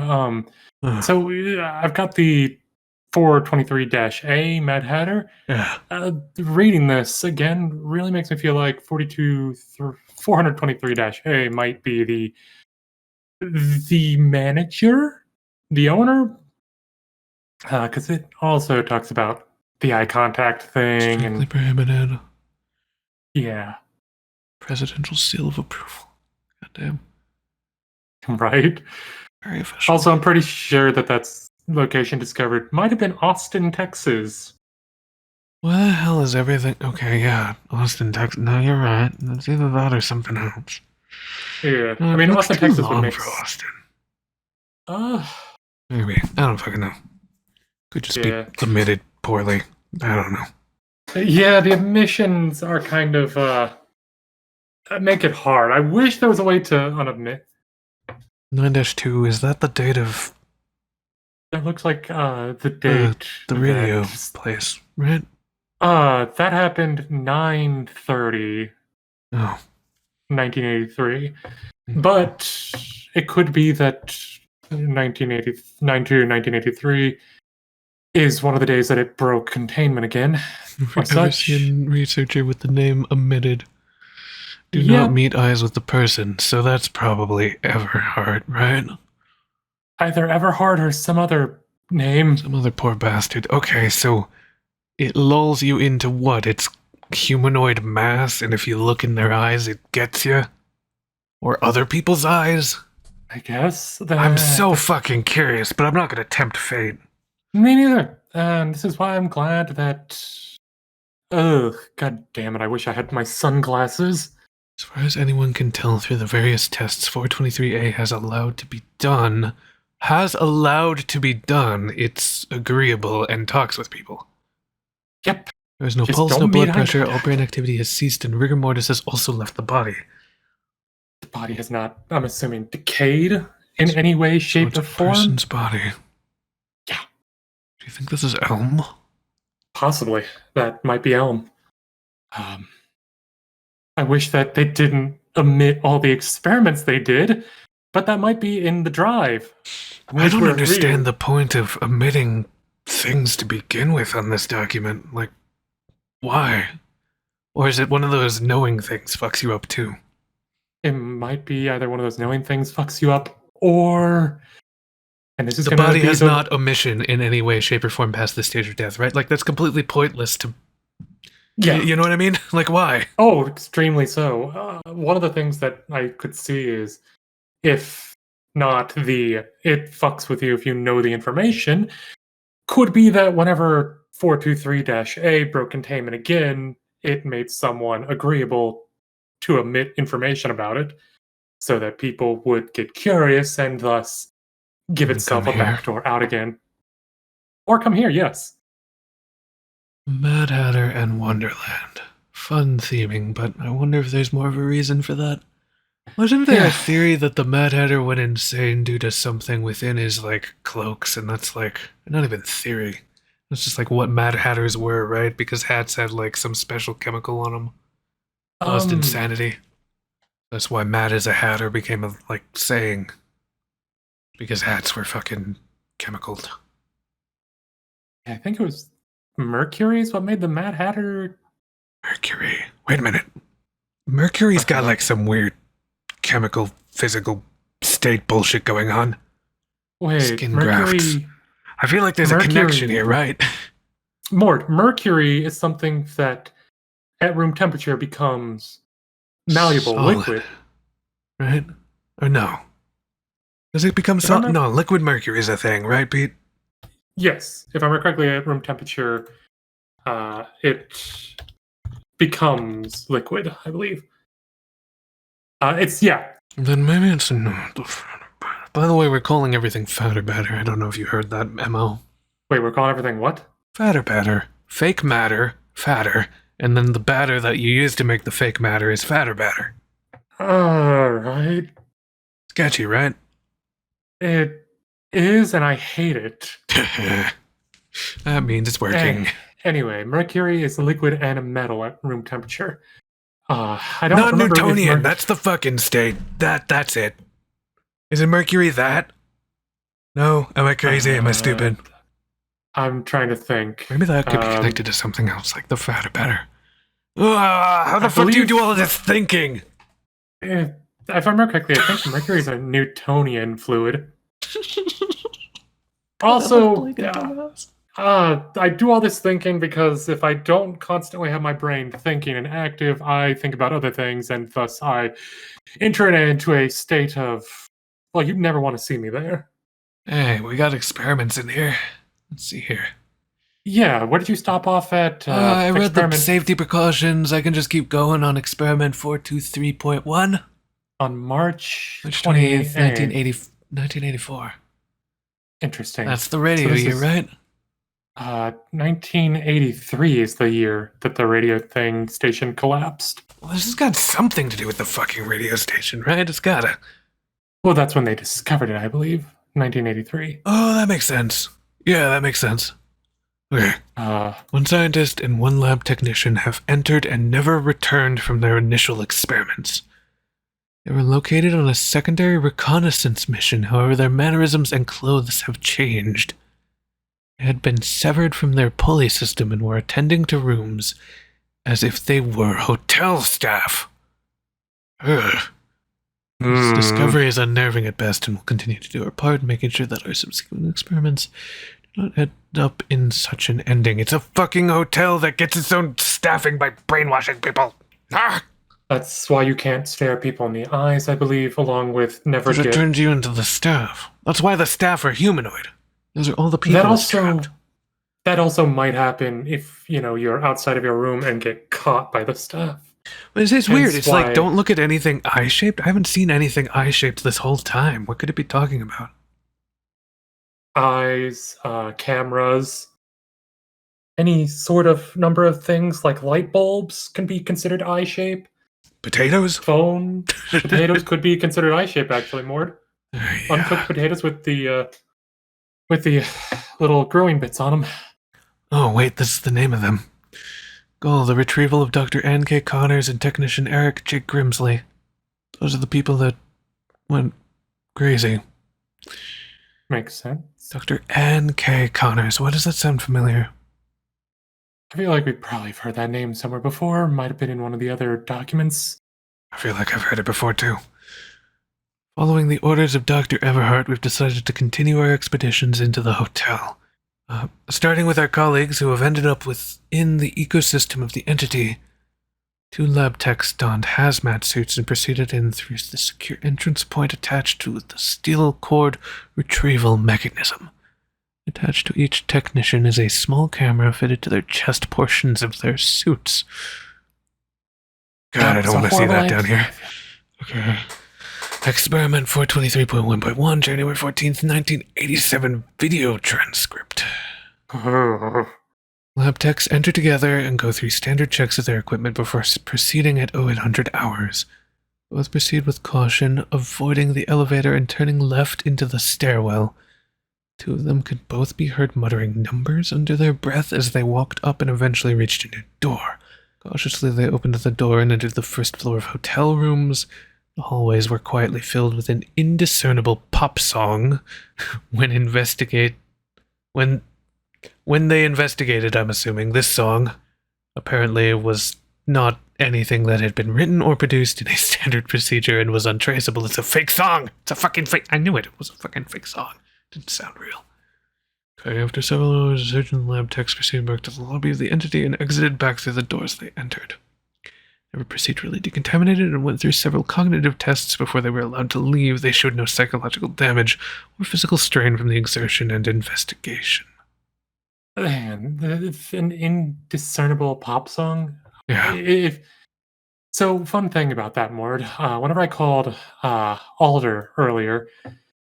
So I've got the 423-A Mad Hatter. Yeah. Reading this again really makes me feel like 423-A might be the manager, the owner, because it also talks about the eye contact thing Strictly and prohibited. yeah, Presidential seal of approval. Goddamn. right. Very official. Also, I'm pretty sure that's location discovered might have been Austin, Texas. Where the hell is everything? Okay, yeah. Austin, Texas. No, you're right. It's either that or something else. Yeah, No, I it mean looks Austin, too Texas would long make. for Austin. Uh, Maybe. I don't fucking know. Could just Yeah. be submitted poorly. I don't know. yeah, the admissions are kind of make it hard. I wish there was a way to unadmit. 9-2, is that the date of It looks like the date. the radio that- place, right? That happened 9/30, Oh. 1983. But it could be that 1989 to 1983 is one of the days that it broke containment again. If Or you've ever such. seen researcher with the name omitted, do Yeah. not meet eyes with the person, so that's probably Everhart, right? Either Everhart or some other name. Some other poor bastard. Okay, so it lulls you into what? It's humanoid mass, and if you look in their eyes, it gets you? Or other people's eyes? I guess. I'm so fucking curious, but I'm not gonna tempt fate. Me neither. And this is why I'm glad that. Ugh, god damn it! I wish I had my sunglasses. As far as anyone can tell through the various tests 423A has allowed to be done, it's agreeable and talks with people. Yep. There is no Just pulse, don't no blood meet eye pressure, all contact. brain activity has ceased, and rigor mortis has also left the body. The body has not, I'm assuming, decayed in any way, So shape, it's or a form. person's body. Yeah. Do you think this is Elm? Possibly. That might be Elm. I wish that they didn't omit all the experiments they did, but that might be in the drive. I don't understand the point of omitting things to begin with on this document. Like, why? Or is it one of those knowing things fucks you up too? It might be either one of those knowing things fucks you up, or. And this is The gonna body be has the- not omission in any way, shape, or form past the stage of death, right? Like, that's completely pointless to. Yeah. You know what I mean? Like, why? Oh, extremely so. One of the things that I could see is if not it fucks with you if you know the information, could be that whenever 423-A broke containment again, it made someone agreeable to omit information about it so that people would get curious and thus give And itself come a here. backdoor out again. Or come here, yes. Mad Hatter and Wonderland. Fun theming, but I wonder if there's more of a reason for that. Wasn't there Yeah. a theory that the Mad Hatter went insane due to something within his, like, cloaks, and that's, like, not even theory. It's just, like, what Mad Hatters were, right? Because hats had, like, some special chemical on them. Caused insanity. That's why Mad as a Hatter became a, like, saying. Because hats were fucking chemicaled. I think it was Mercury is what made the Mad Hatter. Mercury. Wait a minute. Mercury's got, Uh-huh. like, some weird chemical, physical state bullshit going on. Wait, Skin Mercury. grafts. I feel like there's a Mercury. connection here, right? Mort, mercury is something that at room temperature becomes malleable, Solid. liquid. Right? Or no? Does it become If I'm solid? not- No, liquid mercury is a thing, right, Pete? Yes, if I remember correctly, at room temperature, it becomes liquid, I believe. It's, yeah. Then maybe it's not the front. By the way, we're calling everything fatter batter. I don't know if you heard that memo. Wait, we're calling everything what? Fatter batter. Fake matter, fatter. And then the batter that you use to make the fake matter is fatter batter. Alright. Sketchy, right? It is, and I hate it. That means it's working. Anyway, mercury is a liquid and a metal at room temperature. I don't Not remember if Newtonian, that's the fucking state. That's it. Is it mercury that? No? Am I crazy? Am I stupid? I'm trying to think. Maybe that could be connected to something else, like the fatter batter. How the fuck do you do all of this thinking? If I remember correctly, I think mercury is a Newtonian fluid. Also, I do all this thinking because if I don't constantly have my brain thinking and active, I think about other things, and thus I enter it into a state of, well, you'd never want to see me there. Hey, we got experiments in here. Let's see here. Yeah, where did you stop off at? I read the experiment safety precautions. I can just keep going on experiment 423.1. on March 28th, 28th. 1984. Interesting. That's the radio So this year, is- right? 1983 is the year that the radio thing station collapsed. Well, this has got something to do with the fucking radio station, right? It's gotta. Well, that's when they discovered it, I believe. 1983. Oh, that makes sense. Yeah, that makes sense. Okay. One scientist and one lab technician have entered and never returned from their initial experiments. They were located on a secondary reconnaissance mission, however their mannerisms and clothes have changed. They had been severed from their pulley system and were attending to rooms as if they were hotel staff. Ugh. This discovery is unnerving at best, and we'll continue to do our part, making sure that our subsequent experiments do not end up in such an ending. It's a fucking hotel that gets its own staffing by brainwashing people. Ah! That's why you can't stare people in the eyes, I believe, along with never Because it get... turns you into the staff. That's why the staff are humanoid. Those are all the people trapped. That also might happen if, you're outside of your room and get caught by the staff. But it's Hence weird. It's like, why- don't look at anything eye-shaped. I haven't seen anything eye-shaped this whole time. What could it be talking about? Eyes, cameras, any sort of number of things like light bulbs can be considered eye shape. Potatoes? Phone, potatoes could be considered eye shape, actually, Mord. Uncooked potatoes with the little growing bits on them. Oh, wait, this is the name of them. Goal, the retrieval of Dr. Ann K. Connors and technician Eric J. Grimsley. Those are the people that went crazy. Makes sense. Dr. Ann K. Connors. Why does that sound familiar? I feel like we probably have heard that name somewhere before. Might have been in one of the other documents. I feel like I've heard it before, too. Following the orders of Dr. Everhart, we've decided to continue our expeditions into the hotel. Starting with our colleagues who have ended up within the ecosystem of the entity. 2 lab techs donned hazmat suits and proceeded in through the secure entrance point attached to the steel cord retrieval mechanism. Attached to each technician is a small camera fitted to their chest portions of their suits. God, I don't want to see that down here. Okay. Experiment 423.1.1, January 14th, 1987 video transcript. Lab techs enter together and go through standard checks of their equipment before proceeding at 0800 hours. Both proceed with caution, avoiding the elevator and turning left into the stairwell. 2 of them could both be heard muttering numbers under their breath as they walked up and eventually reached a new door. Cautiously, they opened the door and entered the first floor of hotel rooms. The hallways were quietly filled with an indiscernible pop song. When they investigated, I'm assuming, this song apparently was not anything that had been written or produced in a standard procedure and was untraceable. It's a fake song. It's a fucking fake. I knew it. It was a fucking fake song. It didn't sound real. Okay, after several hours, the surgeon and lab techs proceeded back to the lobby of the entity and exited back through the doors they entered. They were procedurally decontaminated and went through several cognitive tests before they were allowed to leave. They showed no psychological damage or physical strain from the exertion and investigation. Man, an indiscernible pop song? Yeah. So, fun thing about that, Mord. Whenever I called Alder earlier,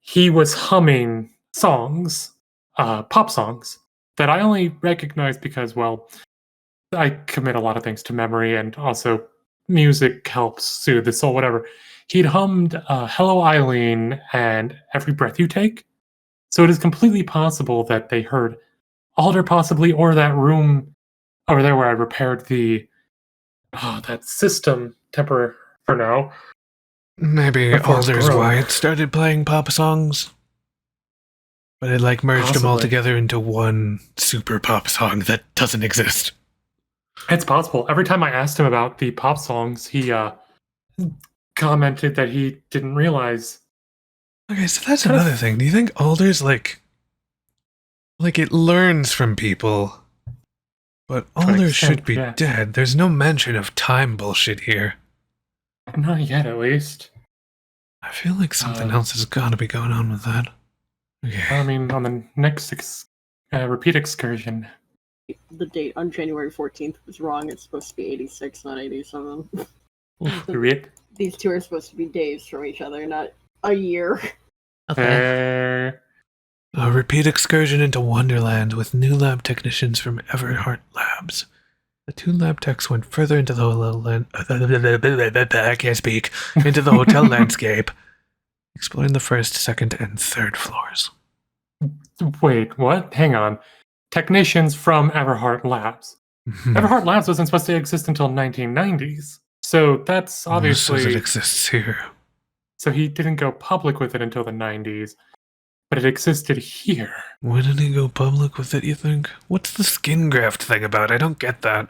he was humming songs, pop songs, that I only recognized because, well, I commit a lot of things to memory, and also music helps soothe the soul, whatever. He'd hummed Hello Eileen and Every Breath You Take. So it is completely possible that they heard Alder, possibly, or that room over there where I repaired that system temporary for now. Maybe Before it's Alder's broke. why it started playing pop songs. But it like merged them all Possibly. together into one super pop song that doesn't exist. It's possible. Every time I asked him about the pop songs, he commented that he didn't realize. Okay, so that's Kind of- another thing. Do you think Alder's like it learns from people, but an Alder extent, should be yeah. dead? There's no mention of time bullshit here. Not yet, at least. I feel like something else has got to be going on with that. Okay. I mean, on the next repeat excursion. The date on January 14th was wrong. It's supposed to be 86, not 87. Rip. These two are supposed to be days from each other, not a year. Okay. A repeat excursion into Wonderland with new lab technicians from Everhart Labs. The two lab techs went further into the I can't speak. Into the hotel landscape, exploring the first, second, and third floors. Wait, what? Hang on. Technicians from Everhart Labs. Everhart Labs wasn't supposed to exist until 1990s. So that's obviously... Says it exists here. So he didn't go public with it until the 90s. But it existed here. When did he go public with it, you think? What's the skin graft thing about? I don't get that.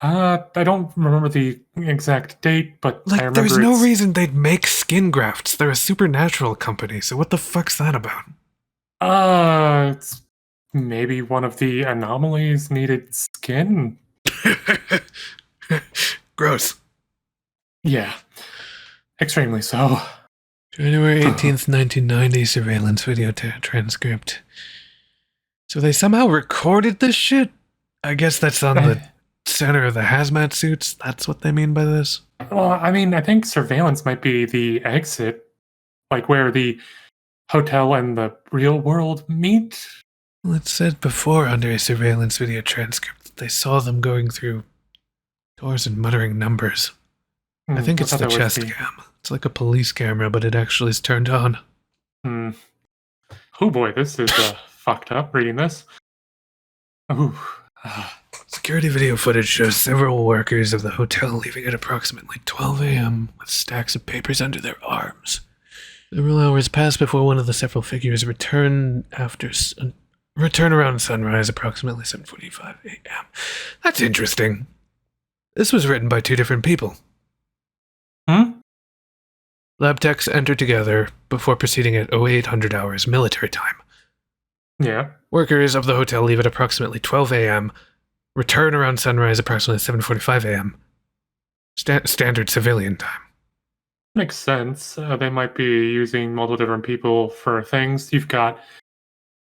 I don't remember the exact date, but I Like, remember there's no it's- reason they'd make skin grafts. They're a supernatural company, so what the fuck's that about? It's maybe one of the anomalies needed skin. Gross. Yeah. Extremely so. January 18th, 1990 surveillance video transcript. So they somehow recorded this shit? I guess that's on the center of the hazmat suits. That's what they mean by this? Well, I mean, I think surveillance might be the exit, like where the hotel and the real world meet. Well, it said before under a surveillance video transcript that they saw them going through doors and muttering numbers. I think it's thought the that was chest cam. It's like a police camera, but it actually is turned on. Oh boy, this is fucked up reading this. Ooh. Security video footage shows several workers of the hotel leaving at approximately 12 a.m. with stacks of papers under their arms. Several hours pass before one of the several figures return around sunrise, approximately 7:45 a.m. That's interesting. This was written by two different people. Lab techs enter together before proceeding at 0800 hours military time. Yeah. Workers of the hotel leave at approximately 12 a.m., return around sunrise approximately 7:45 a.m. Standard civilian time. Makes sense. They might be using multiple different people for things. You've got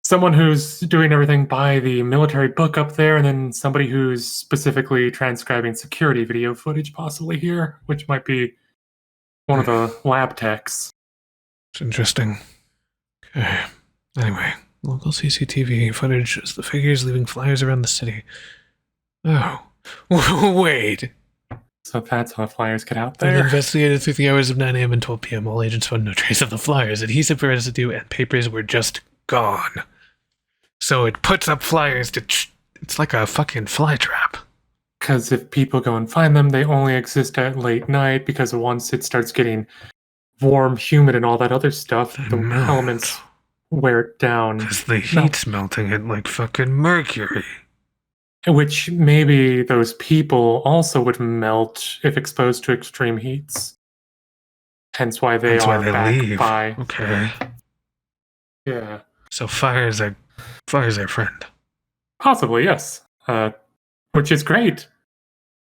someone who's doing everything by the military book up there, and then somebody who's specifically transcribing security video footage possibly here, which might be one of the lab techs. It's interesting. Okay. Anyway, local CCTV footage shows the figures leaving flyers around the city. Oh. Wait. So that's how flyers get out They there. investigated through the hours of 9 a.m. and 12 p.m. All agents found no trace of the flyers. Adhesive residue and papers were just gone. So it puts up flyers to... It's like a fucking fly trap. Because if people go and find them, they only exist at late night, because once it starts getting warm, humid, and all that other stuff, the melt. elements wear it down. Because the heat's melting it like fucking mercury. Which maybe those people also would melt if exposed to extreme heats. Hence why they That's are why they back leave. by. Okay. Yeah. So fire's our friend. Possibly, yes. Which is great.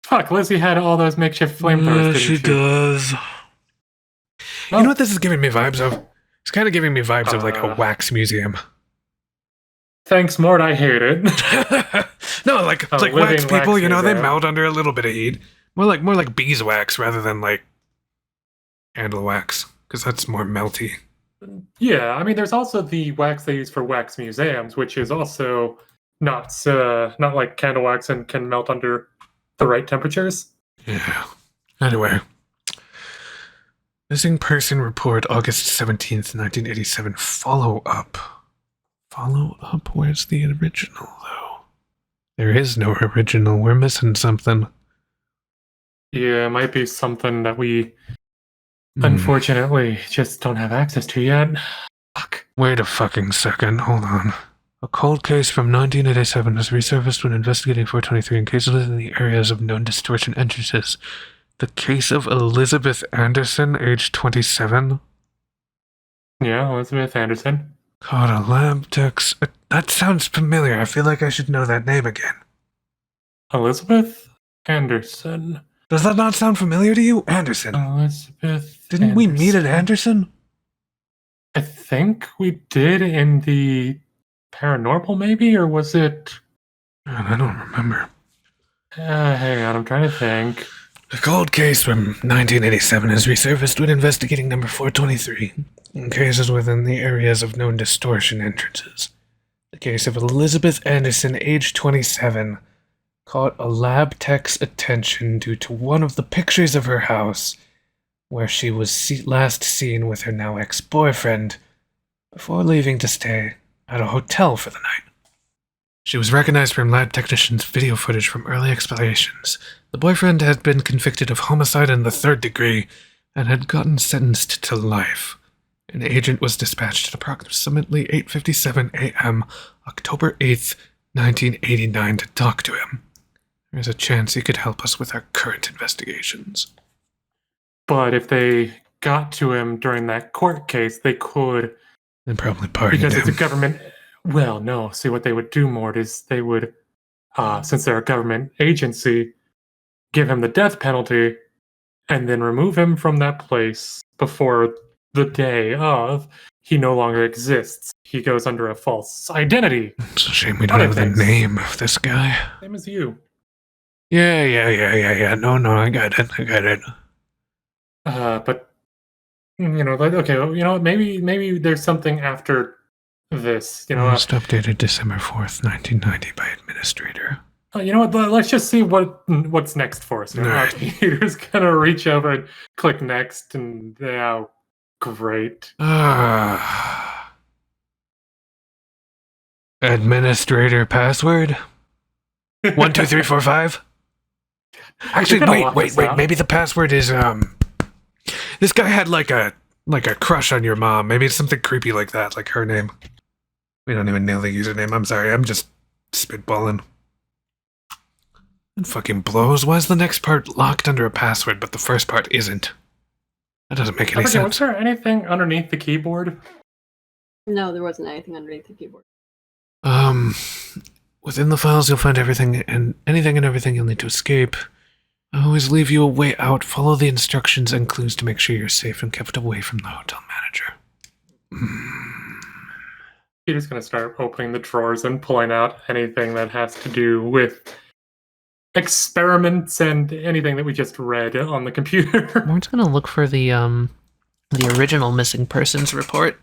Fuck, Lizzie had all those makeshift flamethrowers, didn't she? does. Well, You know what this is giving me vibes of? It's kind of giving me vibes of like a wax museum. Thanks, Mort, I hate it. No, like A it's like living wax people, wax you know, they museum. melt under a little bit of heat. More like beeswax rather than like candle wax, because that's more melty. Yeah, I mean, there's also the wax they use for wax museums, which is also not like candle wax and can melt under the right temperatures. Yeah. Anyway. Missing person report, August 17th, 1987. Follow up. Follow up? Where's the original, though? There is no original. We're missing something. Yeah, it might be something that we unfortunately just don't have access to yet. Fuck. Wait a fucking second. Hold on. A cold case from 1987 was resurfaced when investigating 423 in cases in the areas of known distortion entrances. The case of Elizabeth Anderson, age 27. Yeah, Elizabeth Anderson. Caught a lab techs. That sounds familiar. I feel like I should know that name again. Elizabeth Anderson. Does that not sound familiar to you? Anderson. Elizabeth Didn't we meet at Anderson? I think we did in the paranormal, maybe? Or was it... Man, I don't remember. Hang on, I'm trying to think. The cold case from 1987 is resurfaced when investigating number 423 in cases within the areas of known distortion entrances. The case of Elizabeth Anderson, age 27, caught a lab tech's attention due to one of the pictures of her house where she was last seen with her now ex-boyfriend before leaving to stay at a hotel for the night. She was recognized from lab technicians' video footage from early explorations. The boyfriend had been convicted of homicide in the 3rd degree and had gotten sentenced to life. An agent was dispatched at approximately 8:57 a.m. October 8th, 1989 to talk to him. There's a chance he could help us with our current investigations. But if they got to him during that court case, they could... And probably pardoned him. Because it's a government... Well, no. See, what they would do, Mort, is they would, since they're a government agency, give him the death penalty and then remove him from that place before the day of he no longer exists. He goes under a false identity. It's a shame we don't have the name of this guy. Same as you. Yeah. No, I got it. But, okay, maybe there's something after this, Most updated December 4th, 1990 by administrator. You know what? Let's just see what's next for us. Right. Peter's gonna reach over and click next, and now, great. Administrator password 12345. Actually, wait. Maybe the password is This guy had like a crush on your mom. Maybe it's something creepy like that, like her name. We don't even know the username. I'm sorry. I'm just spitballing. It fucking blows. Why is the next part locked under a password, but the first part isn't? That doesn't make any sense. Was there anything underneath the keyboard? No, there wasn't anything underneath the keyboard. Within the files, you'll find everything and everything you'll need to escape. I always leave you a way out. Follow the instructions and clues to make sure you're safe and kept away from the hotel manager. Peter's going to start opening the drawers and pulling out anything that has to do with experiments and anything that we just read on the computer. We're just going to look for the original missing persons report.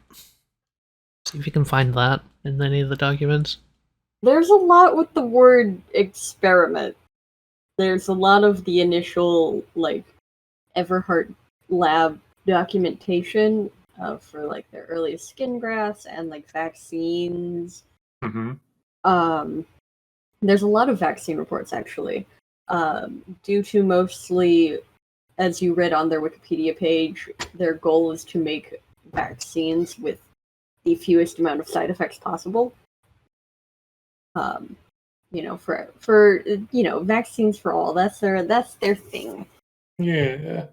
See if you can find that in any of the documents. There's a lot with the word experiment. There's a lot of the initial, Everhart lab documentation for, their earliest skin grafts and, vaccines. Mm-hmm. There's a lot of vaccine reports, actually, due to mostly, as you read on their Wikipedia page, their goal is to make vaccines with the fewest amount of side effects possible. For vaccines for all. That's their thing. Yeah.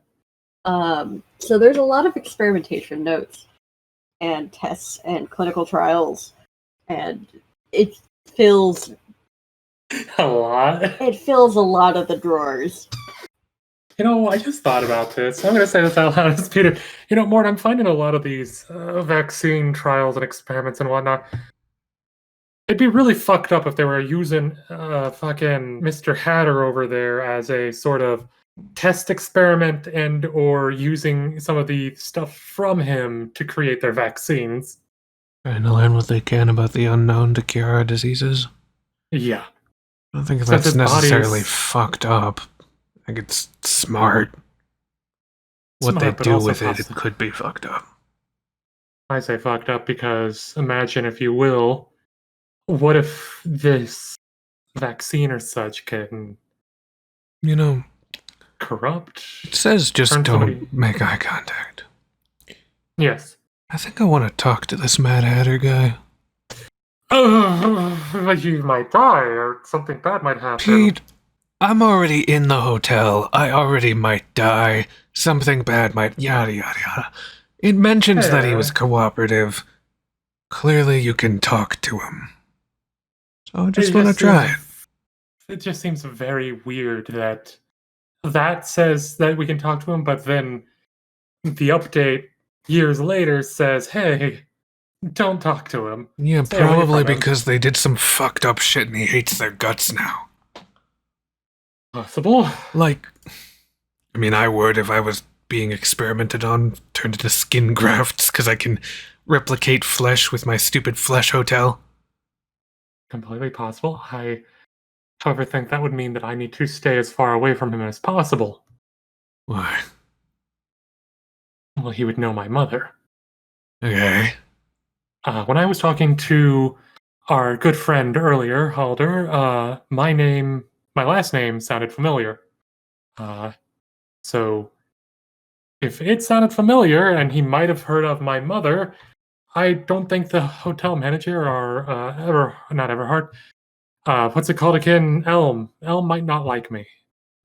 So there's a lot of experimentation notes and tests and clinical trials, and it fills a lot. It fills a lot of the drawers. I just thought about this. I'm going to say this out loud, Peter. Mort, I'm finding a lot of these vaccine trials and experiments and whatnot. It'd be really fucked up if they were using fucking Mr. Hatter over there as a sort of test experiment and or using some of the stuff from him to create their vaccines. Trying to learn what they can about the unknown to cure our diseases. Yeah. I don't think Since that's his necessarily body's- fucked up. I think it's smart. What Smart, they but do also with it possible. could be fucked up. I say fucked up because imagine, if you will, what if this vaccine or such can You know, corrupt? it says just Turn don't somebody- make eye contact. Yes. I think I want to talk to this Mad Hatter guy. But you might die, or something bad might happen. Pete, I'm already in the hotel. I already might die. Something bad might yada yada yada. It mentions that he was cooperative. Clearly you can talk to him. So I just want to try it. It just seems very weird that that says that we can talk to him, but then the update years later says, hey, don't talk to him. Yeah, Stay away probably from him. because they did some fucked up shit and he hates their guts now. Possible. Like, I mean, I would if I was being experimented on, turned into skin grafts because I can replicate flesh with my stupid flesh hotel. Completely possible. I, however, think that would mean that I need to stay as far away from him as possible. Why? Well, he would know my mother. Okay. When I was talking to our good friend earlier, Halder, my last name sounded familiar. So if it sounded familiar and he might have heard of my mother, I don't think the hotel manager or not Everhart, what's it called again? Elm might not like me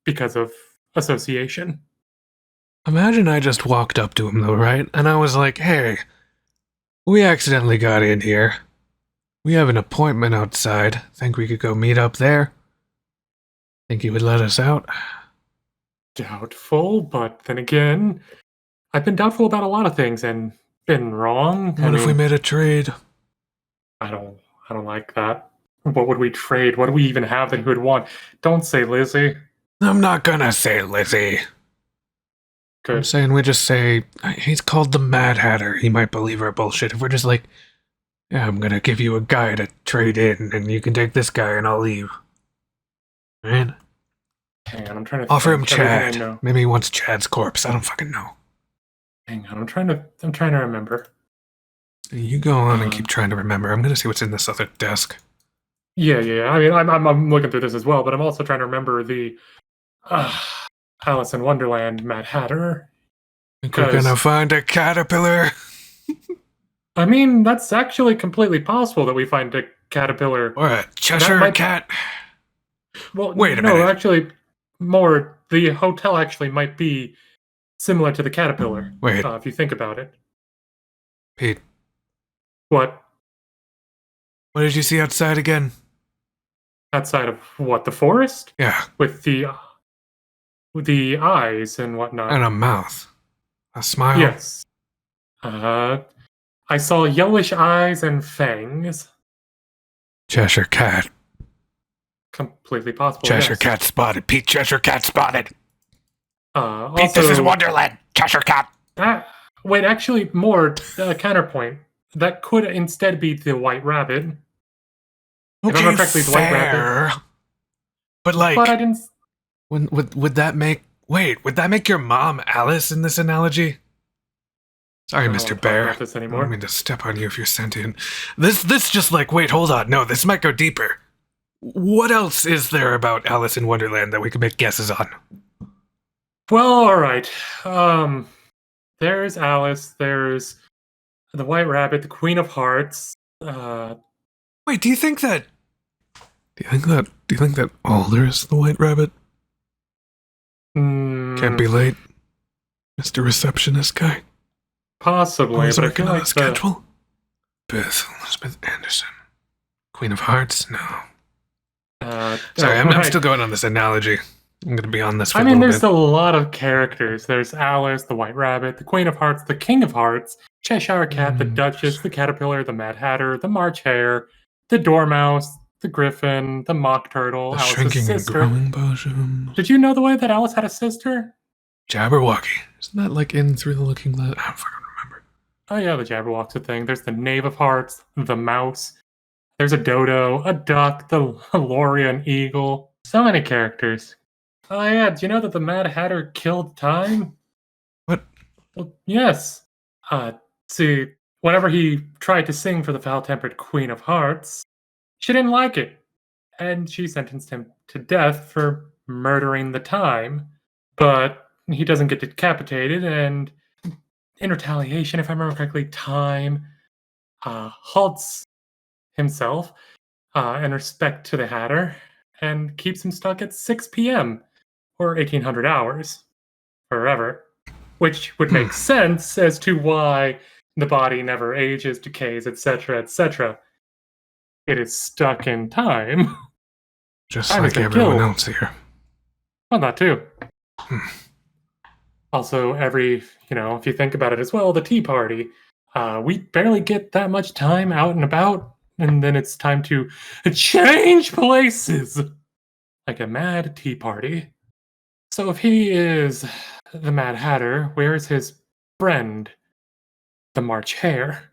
because of association. Imagine I just walked up to him though, right? And I was like, hey, we accidentally got in here. We have an appointment outside. Think we could go meet up there? Think he would let us out? Doubtful, but then again, I've been doubtful about a lot of things and been wrong. What if we made a trade? I don't like that. What would we trade? What do we even have that he would want? Don't say Lizzie. I'm not gonna say Lizzie. I'm Good. saying we just say, he's called the Mad Hatter. He might believe our bullshit. If we're just like, yeah, I'm gonna give you a guy to trade in, and you can take this guy and I'll leave. Right? Hang on, I'm trying to Offer him think everything I Chad. know. Maybe he wants Chad's corpse. I don't fucking know. Hang on, I'm trying to remember. You go on and keep trying to remember. I'm gonna see what's in this other desk. Yeah. I mean, I'm looking through this as well, but I'm also trying to remember the Alice in Wonderland Mad Hatter. Think we're gonna find a caterpillar? I mean, that's actually completely possible that we find a caterpillar. Or a Cheshire might- cat? Well, Wait a no, minute. actually, more the hotel actually might be similar to the caterpillar. Wait. If you think about it. Pete, What what did you see outside again? outside of what, the forest Yeah, with the eyes and whatnot? and a mouth. A smile? Yes. I saw yellowish eyes and fangs. Cheshire cat. Completely possible. Cheshire yes. cat spotted. Pete, Cheshire cat spotted. Pete, Also, this is Wonderland. Cheshire cat. wait, actually, more counterpoint. That could instead be the white rabbit. If I Okay, remember correctly, the white fair. rabbit. But like, But I didn't. would that make... Wait, would that make your mom Alice in this analogy? Sorry, I don't Mr. wanna talk Bear. about this I anymore. don't mean to step on you if you're sentient. This just like, wait, hold on. No, this might go deeper. What else is there about Alice in Wonderland that we could make guesses on? Well, all right. There's Alice. There's the White Rabbit, the Queen of Hearts. Wait, do you think that Alder's the White Rabbit? Can't be late, Mr. Receptionist guy. Possibly, Always but I working feel on like the schedule. Beth Elizabeth Anderson, Queen of Hearts. No, sorry, I'm right. still going on this analogy. I'm going to be on this for I a mean, little there's bit. a lot of characters. There's Alice, the White Rabbit, the Queen of Hearts, the King of Hearts, Cheshire Cat, the Duchess, the Caterpillar, the Mad Hatter, the March Hare, the Dormouse, the griffin, the mock turtle, The Alice's shrinking and sister. growing potion. Did you know the way that Alice had a sister? Jabberwocky. Isn't that like in Through the Looking Glass? I don't fucking remember. Oh yeah, the Jabberwock's a thing. There's the Knave of Hearts, the mouse. There's a dodo, a duck, the Loria, an eagle. So many characters. Oh yeah, do you know that the Mad Hatter killed time? What? Well, yes. See, whenever he tried to sing for the foul-tempered Queen of Hearts, she didn't like it, and she sentenced him to death for murdering the time. But he doesn't get decapitated, and in retaliation, if I remember correctly, Time halts himself in respect to the Hatter and keeps him stuck at 6 p.m. or 1800 hours forever, which would make sense as to why the body never ages, decays, etc., etc. It is stuck in time. Just Time has like been everyone killed. else here. Well, that too. Hmm. Also, if you think about it as well, the Tea Party, we barely get that much time out and about, and then it's time to change places like a mad tea party. So if he is the Mad Hatter, where is his friend, the March Hare?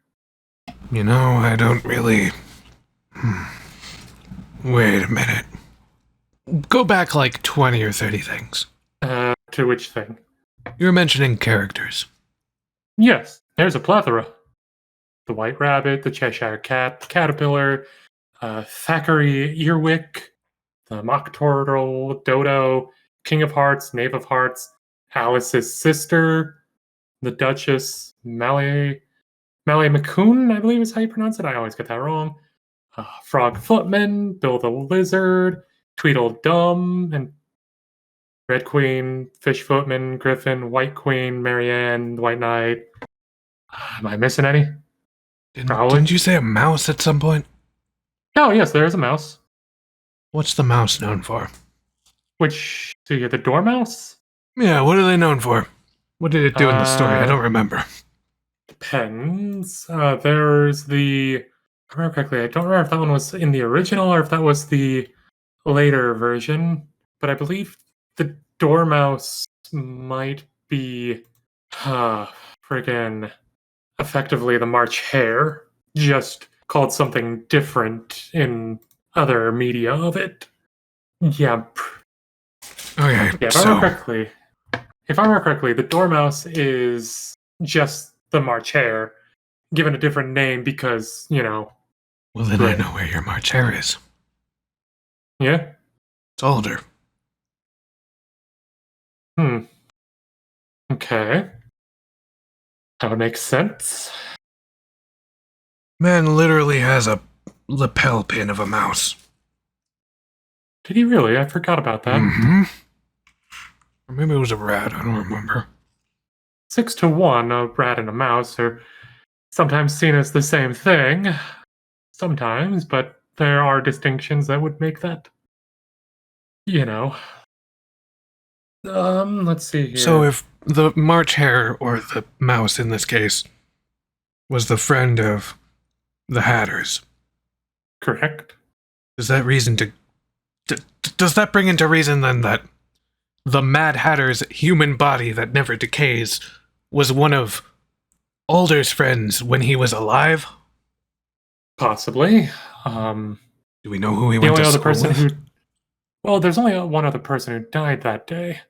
You know, I don't really. Wait a minute. Go back like 20 or 30 things. To which thing? You were mentioning characters. Yes, there's a plethora. The White Rabbit, the Cheshire Cat, the Caterpillar, Thackeray Earwick, the Mock Turtle, Dodo, King of Hearts, Knave of Hearts, Alice's sister, the Duchess, Malie McCoon, I believe is how you pronounce it. I always get that wrong. Frog Footman, Bill the Lizard, Tweedledum, and Red Queen, Fish Footman, Griffin, White Queen, Marianne, White Knight. Am I missing any? Probably. Didn't you say a mouse at some point? Oh, yes, there is a mouse. What's the mouse known for? So you get the Dormouse? Yeah, what are they known for? What did it do in the story? I don't remember. Depends. There's the... If I remember correctly, I don't remember if that one was in the original or if that was the later version, but I believe the Dormouse might be friggin' effectively the March Hare, just called something different in other media of it. Yeah. Okay, Yeah, if I remember correctly, the Dormouse is just the March Hare, given a different name because, Well, then I know where your March Hare is. Yeah? It's older. Okay. That would make sense. Man literally has a lapel pin of a mouse. Did he really? I forgot about that. Mm-hmm. Or maybe it was a rat, I don't remember. 6-1, a rat and a mouse are sometimes seen as the same thing. Sometimes, but there are distinctions that would make that, let's see here. So if the March Hare, or the mouse in this case, was the friend of the Hatters, Correct. does that does that bring into reason then that the Mad Hatter's human body that never decays was one of Alder's friends when he was alive? Possibly. Do we know who he The went only to other school person with? who... Well, there's only one other person who died that day.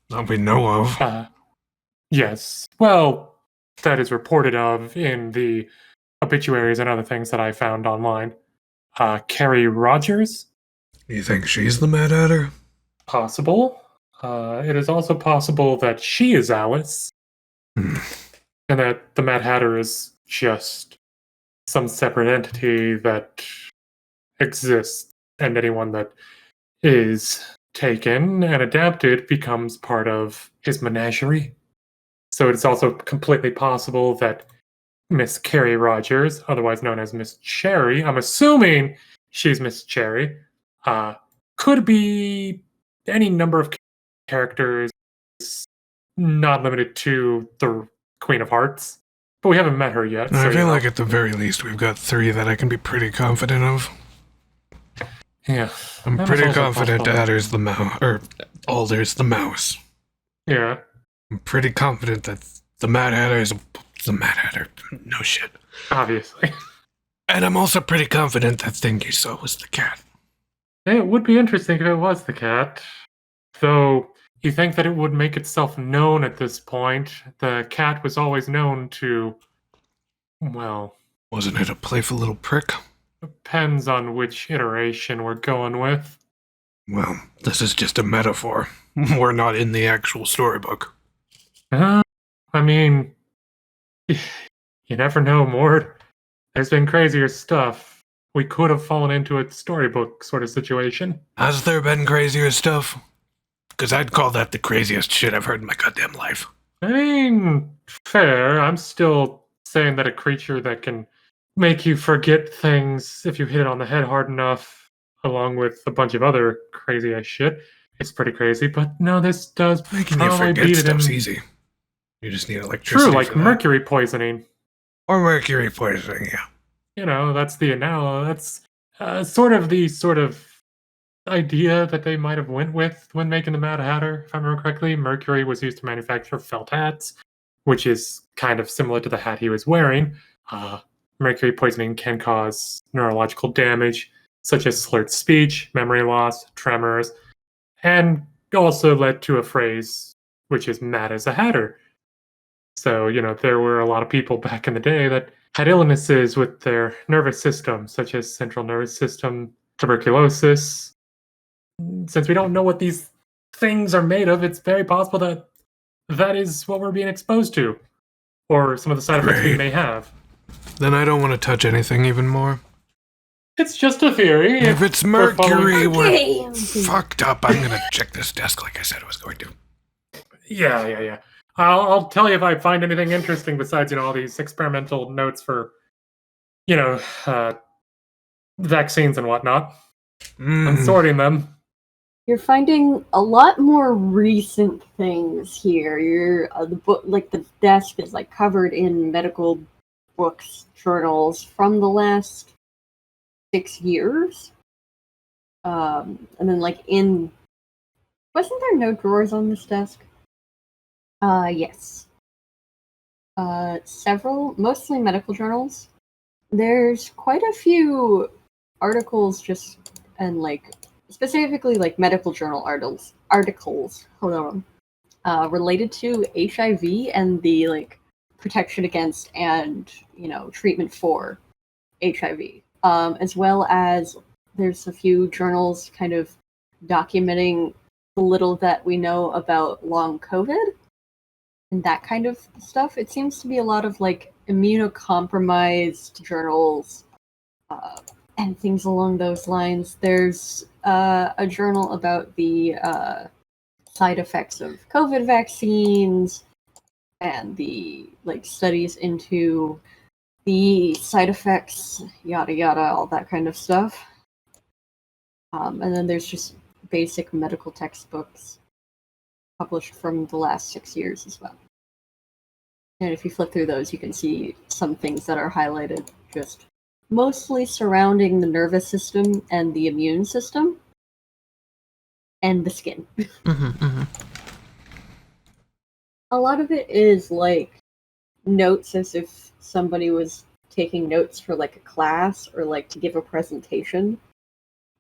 That we know of. Yes. Well, that is reported of in the obituaries and other things that I found online. Carrie Rogers? You think she's the Mad Hatter? Possible. It is also possible that she is Alice, and that the Mad Hatter is just some separate entity that exists, and anyone that is taken and adapted becomes part of his menagerie. So it's also completely possible that Miss Carrie Rogers, otherwise known as Miss Cherry, I'm assuming she's Miss Cherry, could be any number of characters, not limited to the Queen of Hearts. But we haven't met her yet. I so, feel like at the very least we've got 3 that I can be pretty confident of. Yeah. I'm that was pretty also confident possible. Adder's the mouse, or Alder's the mouse. Yeah. I'm pretty confident that the Mad Hatter is the Mad Hatter. No shit. Obviously. And I'm also pretty confident that thing you saw was the cat. It would be interesting if it was the cat. Though, you think that it would make itself known at this point? The cat was always known to, well, Wasn't it a playful little prick? depends on which iteration we're going with. Well, this is just a metaphor. We're not in the actual storybook. I mean, you never know, Mord. There's been crazier stuff. We could have fallen into a storybook sort of situation. Has there been crazier stuff? Because I'd call that the craziest shit I've heard in my goddamn life. I mean, fair. I'm still saying that a creature that can make you forget things if you hit it on the head hard enough, along with a bunch of other crazy ass shit, it's pretty crazy. But no, this does Making you probably forget beat it in. stuff's easy. You just need electricity. True, like for that. mercury poisoning. Or mercury poisoning, yeah. You know, that's the that's sort of idea that they might have went with when making the Mad Hatter, if I remember correctly. Mercury was used to manufacture felt hats, which is kind of similar to the hat he was wearing. Mercury poisoning can cause neurological damage, such as slurred speech, memory loss, tremors, and also led to a phrase which is mad as a hatter. So, there were a lot of people back in the day that had illnesses with their nervous system, such as central nervous system tuberculosis. Since we don't know what these things are made of, it's very possible that that is what we're being exposed to, or some of the side effects we Great. may have. Then I don't want to touch anything even more. It's just a theory. If it's we're mercury, Okay. we're fucked up. I'm gonna check this desk like I said I was going to. Yeah. I'll tell you if I find anything interesting besides, all these experimental notes for, vaccines and whatnot. I'm sorting them. You're finding a lot more recent things here. The book, like the desk, is like covered in medical books, journals from the last 6 years. And then wasn't there no drawers on this desk? Yes. Several, mostly medical journals. There's quite a few articles and specifically medical journal articles, hold on, related to HIV and the protection against and treatment for HIV, as well as there's a few journals kind of documenting the little that we know about long COVID and that kind of stuff. It seems to be a lot of immunocompromised journals and things along those lines. There's a journal about the side effects of COVID vaccines and the studies into the side effects, yada yada, all that kind of stuff. And then there's just basic medical textbooks published from the last 6 years as well. And if you flip through those, you can see some things that are highlighted, just mostly surrounding the nervous system and the immune system and the skin. A lot of it is notes as if somebody was taking notes for a class or to give a presentation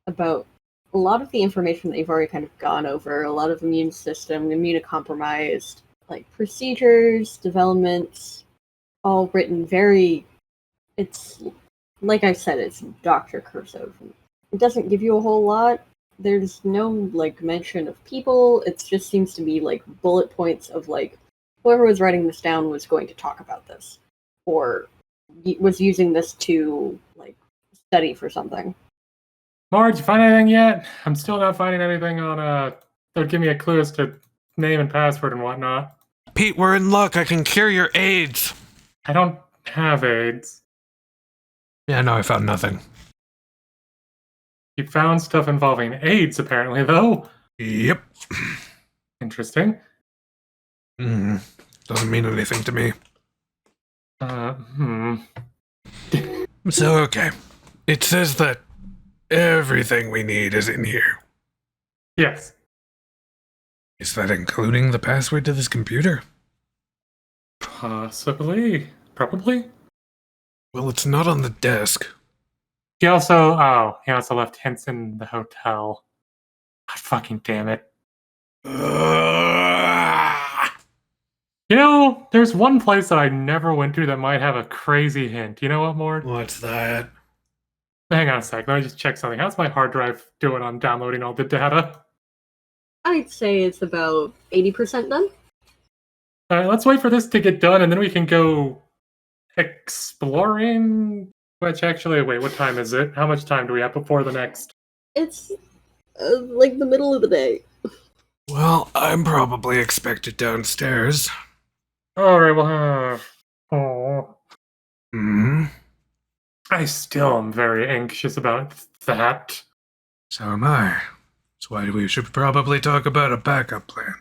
about a lot of the information that you've already kind of gone over. A lot of immune system, immunocompromised, procedures, developments, all written it's like I said, it's Dr. Cursive. It doesn't give you a whole lot. There's no mention of people. It just seems to be bullet points of whoever was writing this down was going to talk about this or was using this to study for something. Marge, you find anything yet? I'm still not finding anything on that would give me a clue as to name and password and whatnot. Pete, we're in luck. I can cure your AIDS. I don't have AIDS. Yeah, no, I found nothing. You found stuff involving AIDS, apparently, though. Yep. Interesting. Doesn't mean anything to me. Hmm. So, okay. It says that everything we need is in here. Yes. Is that including the password to this computer? Possibly. Probably. Well, it's not on the desk. He also left hints in the hotel. God fucking damn it. You know, there's one place that I never went to that might have a crazy hint. You know what, Mord? What's that? Hang on a sec. Let me just check something. How's my hard drive doing on downloading all the data? I'd say it's about 80% done. All right, let's wait for this to get done, and then we can go exploring. Which actually, wait, what time is it? How much time do we have before the next? It's like the middle of the day. Well, I'm probably expected downstairs. All right, well, oh, Hmm? I still am very anxious about that. So am I. That's why we should probably talk about a backup plan.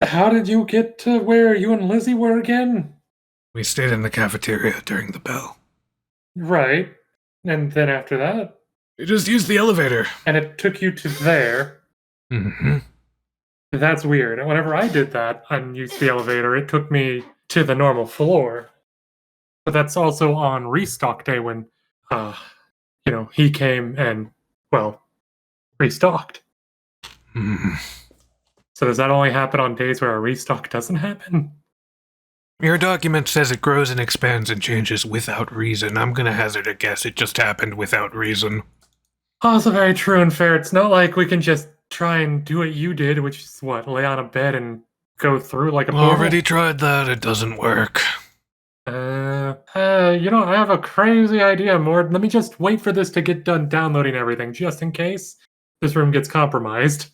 How did you get to where you and Lizzie were again? We stayed in the cafeteria during the bell. Right. And then after that? We just used the elevator. And it took you to there. Mm-hmm. That's weird. And whenever I did that and used the elevator, it took me to the normal floor. But that's also on restock day when, he came and, well, restocked. Hmm. So does that only happen on days where a restock doesn't happen? Your document says it grows and expands and changes without reason. I'm gonna hazard a guess it just happened without reason. Also very true and fair. It's not like we can just try and do what you did, which is what, lay on a bed and go through like a portal? Already tried that, it doesn't work. I have a crazy idea, Mord. Let me just wait for this to get done downloading everything, just in case this room gets compromised.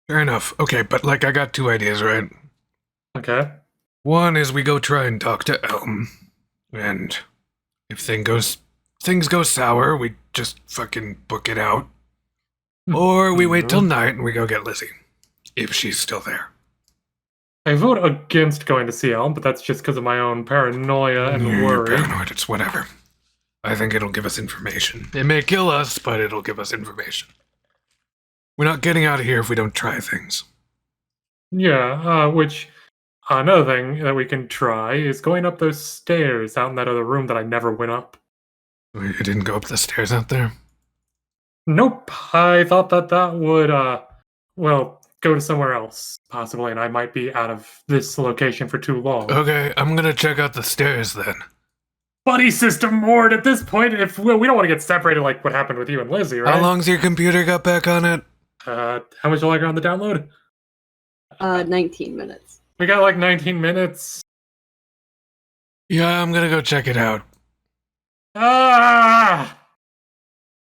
Fair enough. Okay, but I got two ideas, right? Okay. One is we go try and talk to Elm, and if things go sour, we just fucking book it out. Or we wait till night and we go get Lizzie, if she's still there. I vote against going to see Elm, but that's just because of my own paranoia and You're worry. paranoid, it's whatever. I think it'll give us information. It may kill us, but it'll give us information. We're not getting out of here if we don't try things. Yeah, which another thing that we can try is going up those stairs out in that other room that I never went up. You didn't go up the stairs out there? Nope, I thought that would, go to somewhere else, possibly, and I might be out of this location for too long. Okay, I'm gonna check out the stairs then. Buddy system, Mord, at this point, if we don't want to get separated like what happened with you and Lizzie, right? How long's your computer got back on it? How much longer on the download? 19 minutes. We got like 19 minutes. Yeah, I'm gonna go check it out. Ah!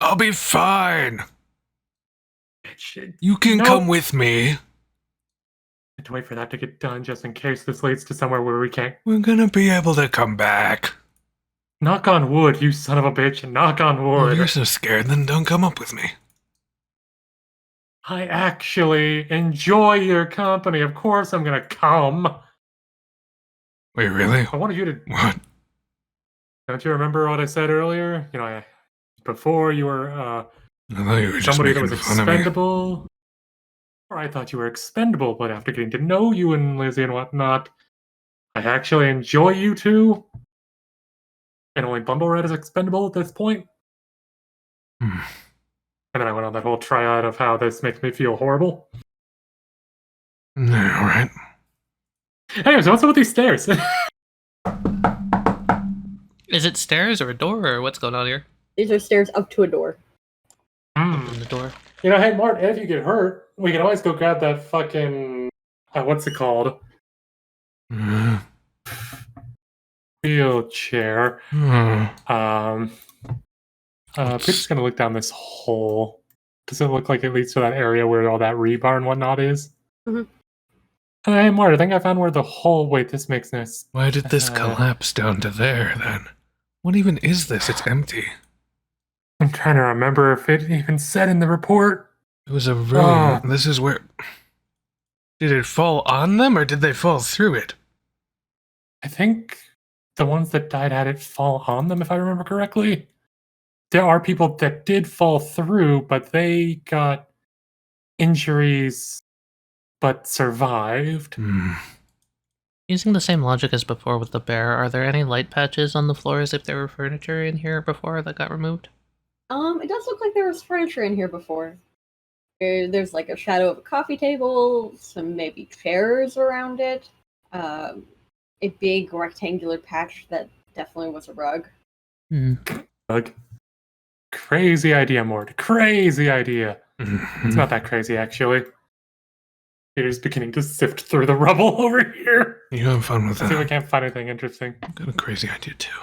I'll be fine. Shit. You can Nope. come with me. I have to wait for that to get done just in case this leads to somewhere where we can't. We're gonna be able to come back. Knock on wood, you son of a bitch. Knock on Oh, wood. you're so scared, then don't come up with me. I actually enjoy your company. Of course I'm gonna come. Wait, really? I wanted you to... What? Don't you remember what I said earlier? Before you were, I thought you were just somebody that making was fun of me. expendable. Or I thought you were expendable, but after getting to know you and Lizzie and whatnot, I actually enjoy you two. And only Bumble Red is expendable at this point. Hmm. And then I went on that whole triad of how this makes me feel horrible. Yeah, alright. Anyway, so what's up with these stairs? Is it stairs or a door or what's going on here? These are stairs up to a door. Open the door. Hey, Mart, if you get hurt, we can always go grab that fucking... what's it called? Uh, Wheelchair. uh, We're just gonna look down this hole. Does it look like it leads to that area where all that rebar and whatnot is? Mhm. Hey, Mart, I think I found where the hole... Wait, this makes sense. why did this collapse down to there, then? What even is this? It's empty. I'm trying to remember if it even said in the report. It was a room. Oh. This is where... Did it fall on them, or did they fall through it? I think the ones that died had it fall on them, if I remember correctly. there are people that did fall through, but they got injuries but survived. Using the same logic as before with the bear, are there any light patches on the floors if there were furniture in here before that got removed? It does look like there was furniture in here before. There's like a shadow of a coffee table, some maybe chairs around it, a big rectangular patch that definitely was a rug. Rug. Crazy idea, Mort. Crazy idea. It's not that crazy, actually. Peter's beginning to sift through the rubble over here. You have fun with See if we that. can't find anything interesting. I've got a crazy idea too.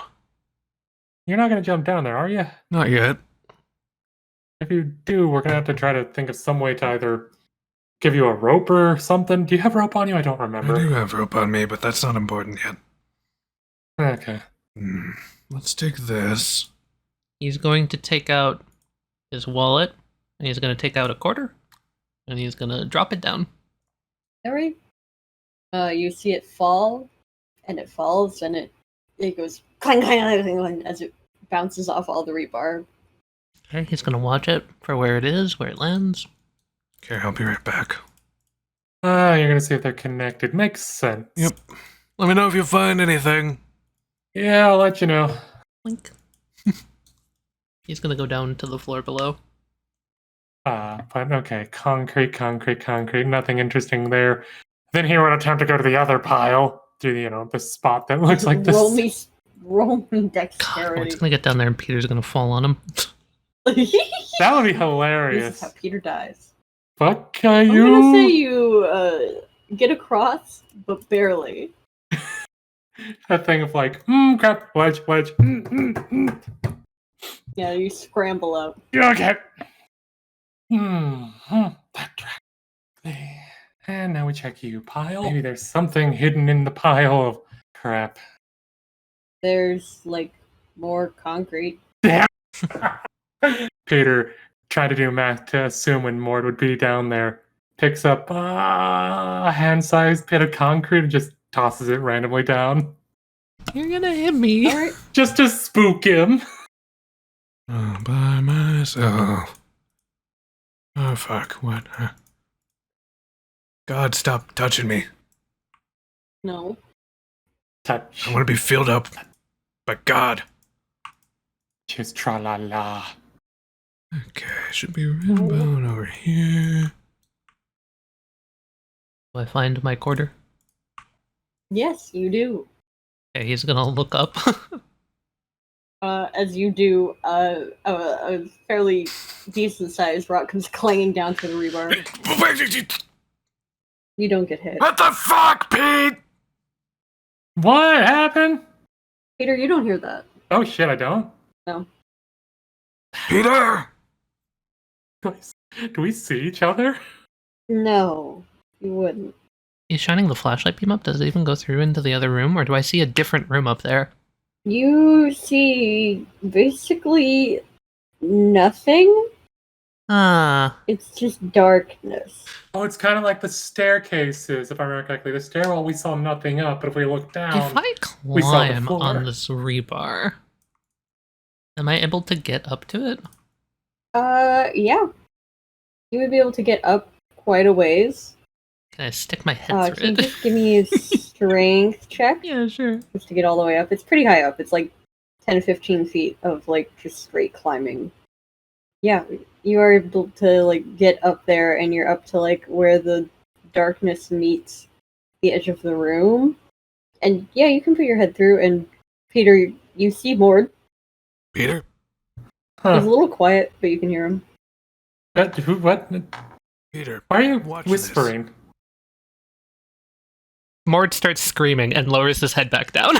You're not going to jump down there, are you? Not yet. If you do, we're going to have to try to think of some way to either give you a rope or something. Do you have rope on you? I don't remember. I do have rope on me, but that's not important yet. Okay. Let's take this. He's going to take out his wallet, and he's going to take out a quarter, and he's going to drop it down. Alright. You see it fall, and it falls, and it goes clang, clang, clang, clang, clang as it bounces off all the rebar. Okay, he's going to watch it for where it is, where it lands. Okay, I'll be right back. You're going to see if they're connected. Makes sense. Yep. Let me know if you find anything. Yeah, I'll let you know. Link. He's going to go down to the floor below. But okay, concrete, nothing interesting there. Then he would attempt to go to the other pile, to the spot that looks like this. Roll me God, dexterity. he's going to get down there and Peter's going to fall on him. That would be This hilarious. is how Peter dies. Fuck I'm you. gonna say you get across, but barely. That thing of like, crap, wedge. Yeah, you scramble up. Yeah, okay. That track. And now we check you, pile. Maybe there's something hidden in the pile of crap. There's like more concrete. Damn. Peter tried to do math to assume when Mord would be down there. Picks up a hand-sized bit of concrete and just tosses it randomly down. You're going to hit me. Alright. Just to spook him. All by myself. Oh, fuck. What? God, stop touching me. No. Touch. I want to be filled up by God. Just tra-la-la. Okay, should be right about over here. Do I find my quarter? Yes, you do. Okay, he's going to look up. As you do, a fairly decent-sized rock comes clanging down through the rebar. You don't get hit. What the fuck, Pete? What happened? Peter, you don't hear that. Oh shit, I don't? No. Peter! Do we see each other? No, you wouldn't. He's shining the flashlight beam up. Does it even go through into the other room, or do I see a different room up there? You see basically nothing. It's just darkness. Oh, it's kind of like the staircases, if I remember correctly. The stairwell, we saw nothing up, but if we look down... If I we saw the climb floor. on this rebar, am I able to get up to it? Yeah. You would be able to get up quite a ways. Can I stick my head Can through you it? just give me a strength check? Yeah, sure. Just to get all the way up. It's pretty high up. It's like 10 15 feet of like just straight climbing. Yeah, you are able to like get up there, and you're up to like where the darkness meets the edge of the room. And yeah, you can put your head through, and Peter, you see Mord. Peter? Huh. He's a little quiet, but you can hear him. What? Peter. Why are you Watch whispering? Mord starts screaming and lowers his head back down.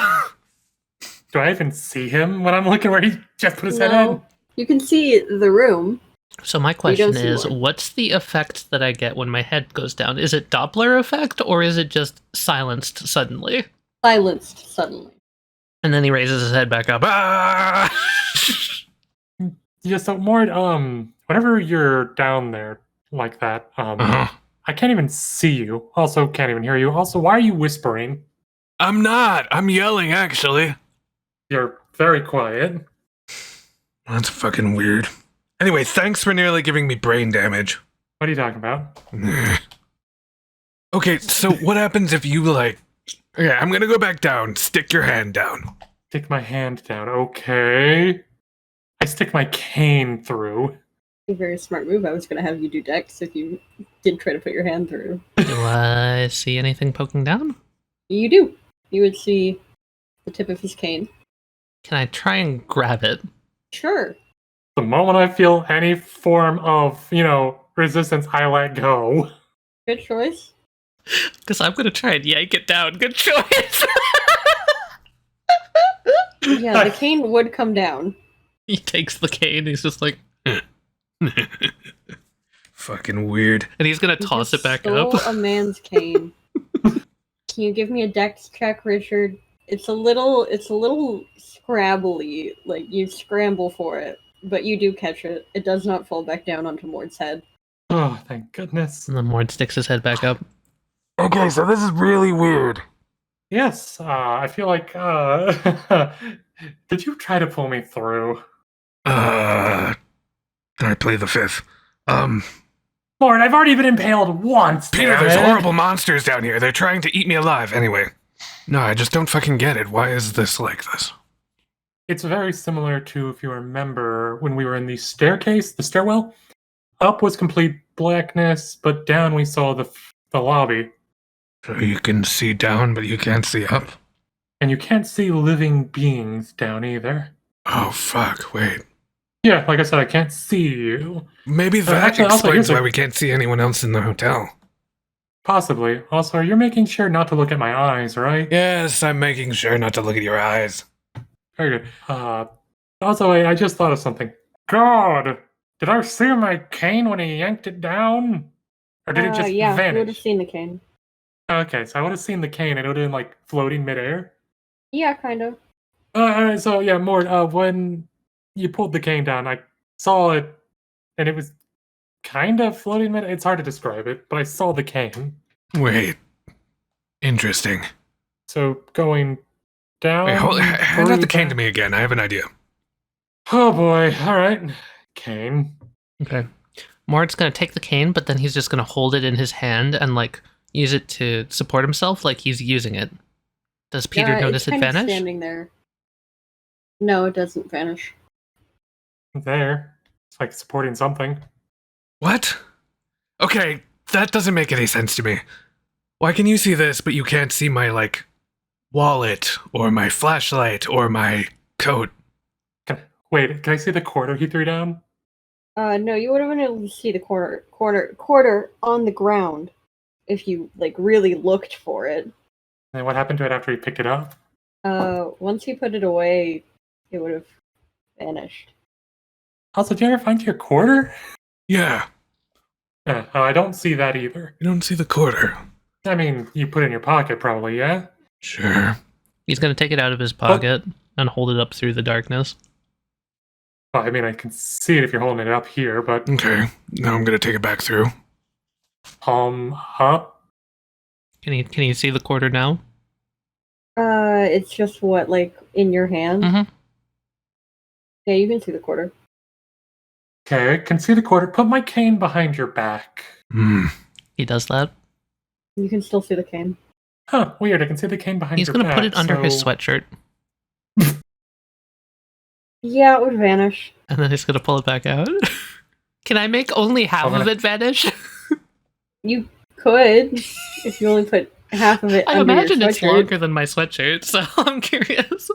Do I even see him when I'm looking where he just put his head in? You can see the room. So my don't question see is, Mord. what's the effect that I get when my head goes down? Is it Doppler effect, or is it just silenced suddenly? Silenced suddenly. And then he raises his head back up. Ah! Yeah, so Mord, whenever you're down there like that, I can't even see you. Also, can't even hear you. Also, why are you whispering? I'm not. I'm yelling, actually. You're very quiet. That's fucking weird. Anyway, thanks for nearly giving me brain damage. What are you talking about? Okay, so what happens if you, like... Okay, I'm gonna go back down. Stick your hand down. Stick my hand down. Okay. I stick my cane through. A very smart move. I was going to have you do dex if you did try to put your hand through. Do I see anything poking down? You do. You would see the tip of his cane. Can I try and grab it? Sure. The moment I feel any form of, resistance, I let go. Good choice. Because I'm going to try and yank it down. Good choice! Yeah, the cane would come down. He takes the cane, he's just like... Fucking weird. And he's going to You toss just it back stole up. a man's cane. Can you give me a dex check, Richard? It's a little scrabbly. Like, you scramble for it, but you do catch it. It does not fall back down onto Mord's head. Oh, thank goodness. And then Mord sticks his head back up. Okay, so this is really weird. Yes, I feel like, did you try to pull me through? I play the fifth. Lord, I've already been impaled once, Peter, damn there's it. horrible monsters down here. They're trying to eat me alive. Anyway. No, I just don't fucking get it. Why is this like this? It's very similar to, if you remember, when we were in the stairwell. Up was complete blackness, but down we saw the lobby. So you can see down, but you can't see up? And you can't see living beings down either. Oh, fuck. Wait. Yeah, like I said, I can't see you. Maybe that actually, also, explains here's why a- we can't see anyone else in the hotel. Possibly. Also, you're making sure not to look at my eyes, right? Yes, I'm making sure not to look at your eyes. Very good. Also, I just thought of something. God! Did I see my cane when he yanked it down? Or did it just Yeah, you would have vanish? seen the cane. Okay, so I would have seen the cane and it would have been like floating midair. Yeah, kind of. Alright, so yeah, Mort, when you pulled the cane down, I saw it and it was kind of floating midair. It's hard to describe it, but I saw the cane. Wait. Interesting. So going down. Wait, hand out the cane to me. me again. I have an idea. Oh boy, alright. Cane. Okay. Mord's going to take the cane, but then he's just going to hold it in his hand and, like, use it to support himself like he's using it. Does Peter notice it's it kind of vanish? standing there. No, it doesn't vanish. There. It's like supporting something. What? Okay, that doesn't make any sense to me. Why can you see this, but you can't see my, like, wallet, or my flashlight, or my coat? Wait, can I see the quarter he threw down? No, you would have been able to see the quarter on the ground if you, like, really looked for it. And what happened to it after he picked it up? Once he put it away, it would have vanished. Also, did you ever find your quarter? Yeah, Yeah, I don't see that either. I don't see the quarter. I mean, you put it in your pocket probably, yeah? Sure. He's going to take it out of his pocket and hold it up through the darkness. Well, I mean, I can see it if you're holding it up here, but Okay, now I'm gonna take it back through. palm up. Can you see the quarter now? It's just what, like, in your hand? Mhm. Yeah, you can see the quarter. Okay, I can see the quarter. Put my cane behind your back. Hmm. He does that. You can still see the cane. Huh, weird. I can see the cane behind He's your going back. to put it under his so- sweatshirt, Yeah, it would vanish. and then he's going to pull it back out. Can I make only half I'm of gonna- it vanish? You could, if you only put half of it I under imagine your it's sweatshirt. longer than my sweatshirt, so I'm curious.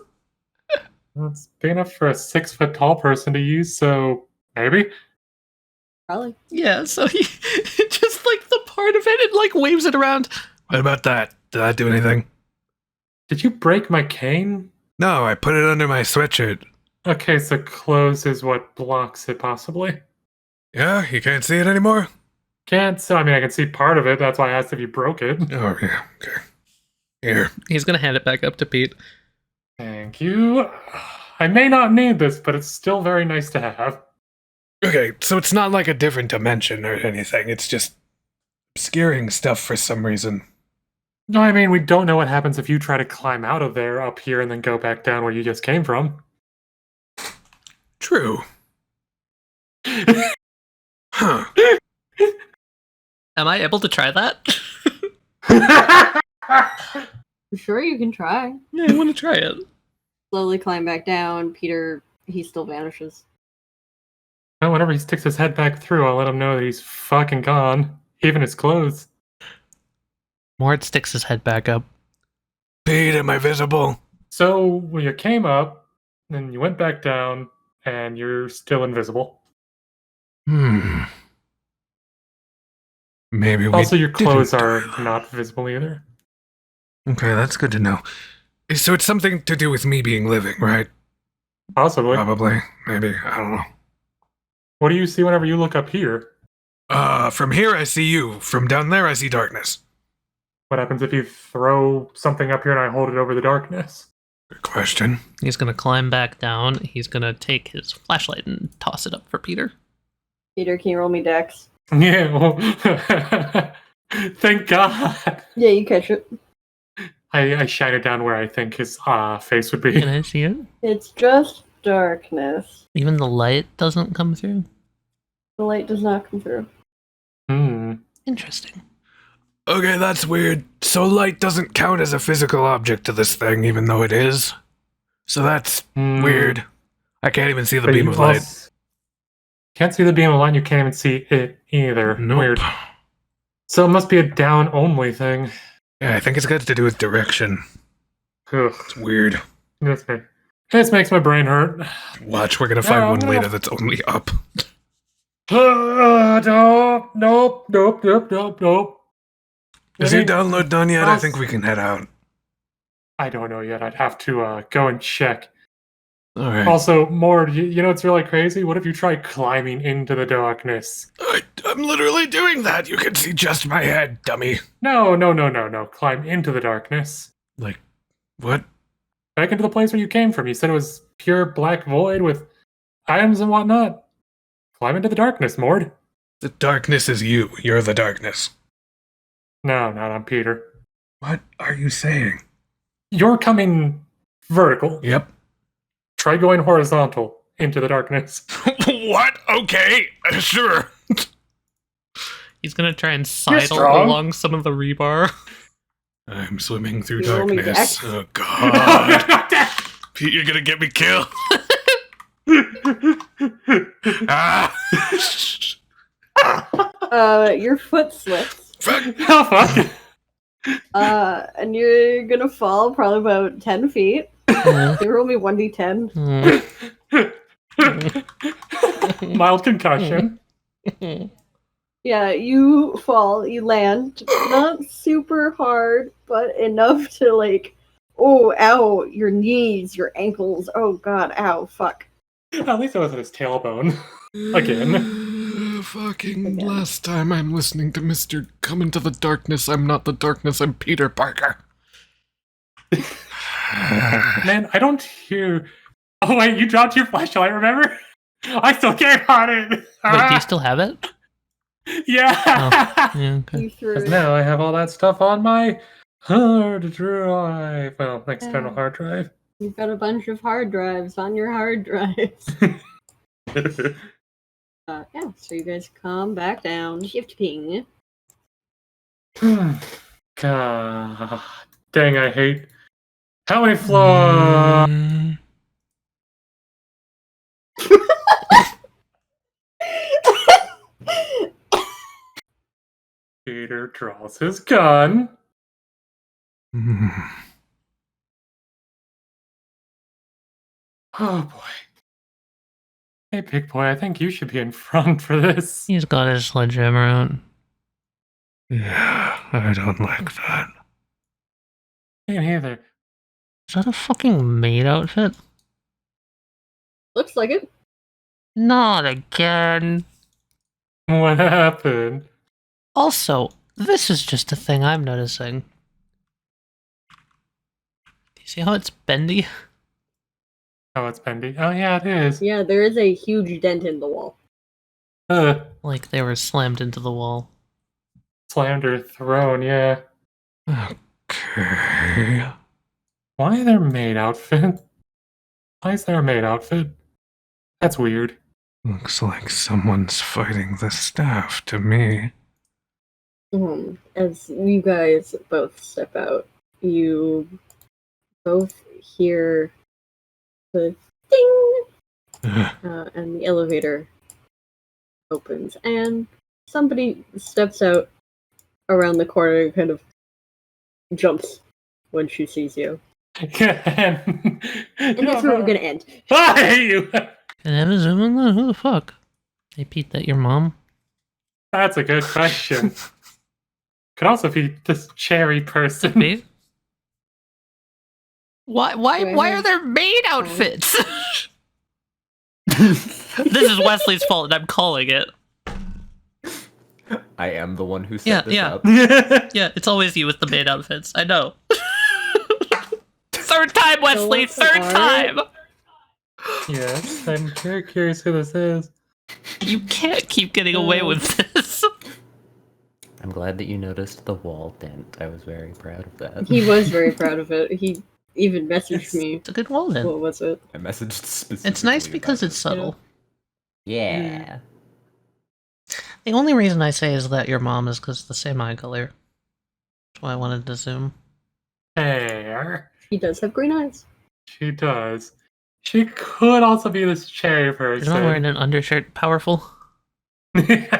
It's big enough for a 6-foot tall person to use, so maybe? Probably. Yeah, so he just like the part of it, like waves it around. What about that? Did that do anything? Did you break my cane? No, I put it under my sweatshirt. Okay, so clothes is what blocks it, possibly. Yeah, you can't see it anymore? Can't, so I mean, I can see part of it. That's why I asked if you broke it. Oh, yeah, okay. Here. He's gonna hand it back up to Pete. Thank you. I may not need this, but it's still very nice to have. Okay, so it's not like a different dimension or anything. It's just obscuring stuff for some reason. No, I mean, we don't know what happens if you try to climb out of there up here and then go back down where you just came from. True. Huh. Am I able to try that? Sure, you can try. Yeah, I want to try it. Slowly climb back down. Peter, he still vanishes. Well, whenever he sticks his head back through, I'll let him know that he's fucking gone. Even his clothes. Mort sticks his head back up. Pete, am I visible? So, when you came up, then you went back down, and you're still invisible. Maybe we Also, your clothes didn't are do that. not visible either. Okay, that's good to know. So it's something to do with me being living, right? Possibly. Probably. Maybe. I don't know. What do you see whenever you look up here? From here I see you. From down there I see darkness. What happens if you throw something up here and I hold it over the darkness? Good question. He's gonna climb back down. He's gonna take his flashlight and toss it up for Peter. Peter, can you roll me dex? Yeah, well, thank God. Yeah, you catch it. I shine it down where I think his face would be. Can I see it? It's just darkness. Even the light doesn't come through? The light does not come through. Interesting. Okay, that's weird. So light doesn't count as a physical object to this thing, even though it is. So that's weird. I can't even see the But beam you of light. also can't see the beam of light, you can't even see it either. Nope. Weird. So it must be a down-only thing. Yeah, I think it's got to do with direction. Ugh. It's weird. This makes my brain hurt. Watch, we're gonna find No, one no. later that's only up. Nope. Is your download done yet? I Yes. think we can head out. I don't know yet. I'd have to go and check. Alright. Also, Mord, you know what's really crazy? What if you try climbing into the darkness? I'm literally doing that. You can see just my head, dummy. No. Climb into the darkness. Like, what? Back into the place where you came from. You said it was pure black void with items and whatnot. Climb into the darkness, Mord. The darkness is you. You're the darkness. No, not on Peter. What are you saying? You're coming vertical. Yep. Try going horizontal into the darkness. What? Okay, sure. He's gonna try and You're sidle strong. along some of the rebar. I'm swimming through You roll me darkness. dex. Oh god. Pete, you're gonna get me killed. Ah. Your foot slips. Fuck. Oh, fuck. And you're gonna fall probably about 10 feet. Yeah. Can you roll me 1d10? Mild concussion. Yeah, you fall, you land, not super hard, but enough to like, oh, ow, your knees, your ankles, oh god, ow, fuck. At least it wasn't his tailbone. Again. Fucking Again. last time I'm listening to Mr. Come Into the Darkness. I'm not the darkness, I'm Peter Parker. Man, I don't hear. Oh, wait, you dropped your flashlight, remember? I still came on it. Wait, do you still have it? Yeah. Yeah, okay. You threw Because it. now I have all that stuff on my hard drive. Well, external Yeah. hard drive. You've got a bunch of hard drives on your hard drives. Yeah, so you guys come back down, shift ping. God dang, I hate. How many floors? Peter draws his gun. Oh boy. Hey, big boy, I think you should be in front for this. He's got his sledgehammer out. Yeah, I don't like that. Me neither. Is that a fucking maid outfit? Looks like it. Not again. What happened? Also, this is just a thing I'm noticing. Do you see how it's bendy? Oh, it's bendy. Oh, yeah, it is. Yeah, there is a huge dent in the wall. Like they were slammed into the wall. Slammed or thrown, yeah. Okay. Why their maid outfit? Why is there a maid outfit? That's weird. Looks like someone's fighting the staff to me. As you guys both step out, you both hear the ding, and the elevator opens, and somebody steps out around the corner and kind of jumps when she sees you. And that's where we're gonna end. I hate you! Can I have a zoom on that? Who the fuck? Hey Pete, that your mom? That's a good question. Could also be this cherry person. Pete? Why are there maid outfits? This is Wesley's fault and I'm calling it. I am the one who set this up. Yeah, it's always you with the maid outfits. I know. Third time, Wesley! Third time! Yes, I'm very curious who this is. You can't keep getting away with this. I'm glad that you noticed the wall dent. I was very proud of that. He was very proud of it. He even messaged me. It's a good wall then. What was it? I messaged specifically. It's nice because about it's subtle. Yeah. The only reason I say is that your mom is because the same eye color. That's why I wanted to zoom. Hair. He does have green eyes. She does. She could also be this cherry person. You're not wearing an undershirt. Powerful. I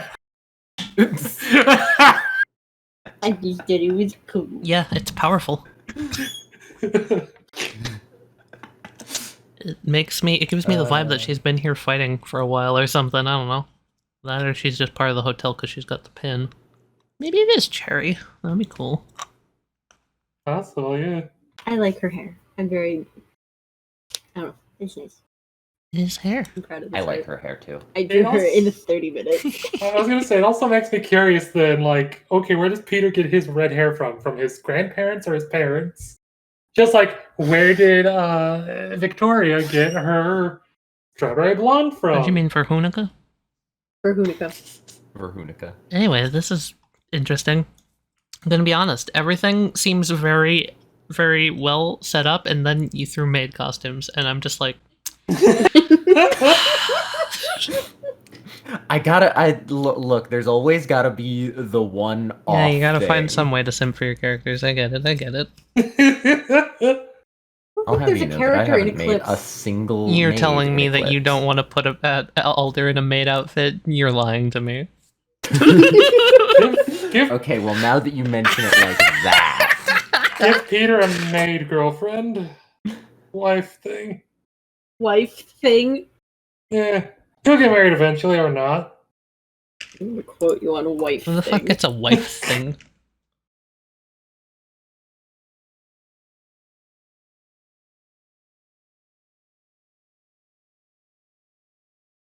just did it was cool. Yeah, it's powerful. It gives me the vibe that she's been here fighting for a while or something. I don't know. That or she's just part of the hotel because she's got the pin. Maybe it is Cherry. That'd be cool. Possible, yeah. I like her hair. I'm very. I don't know. It's nice. His hair. I'm proud of this. I like her hair too. I drew her in 30 minutes. I was gonna say, it also makes me curious then, like, okay, where does Peter get his red hair from? From his grandparents or his parents? Just like, where did Victoria get her strawberry blonde from? What do you mean for Hunica? For Hunica. Verhunica. Anyway, this is interesting. I'm gonna be honest. Everything seems very, very well set up, and then you threw maid costumes, and I'm just like, look, there's always gotta be the one off yeah, you gotta find thing. some way to simp for your characters. I get it. I I'll don't have think you there's a know that I character in haven't made Eclipse. a single You're maid telling in me that you Eclipse. don't want to put Alder in a maid outfit. You're lying to me. give Okay, well now that you mention it like that. Give Peter a maid girlfriend. Wife thing. Wife thing. Yeah. He'll get married eventually or not. I'm gonna quote you on a wife Who the fuck thing. gets a wife thing?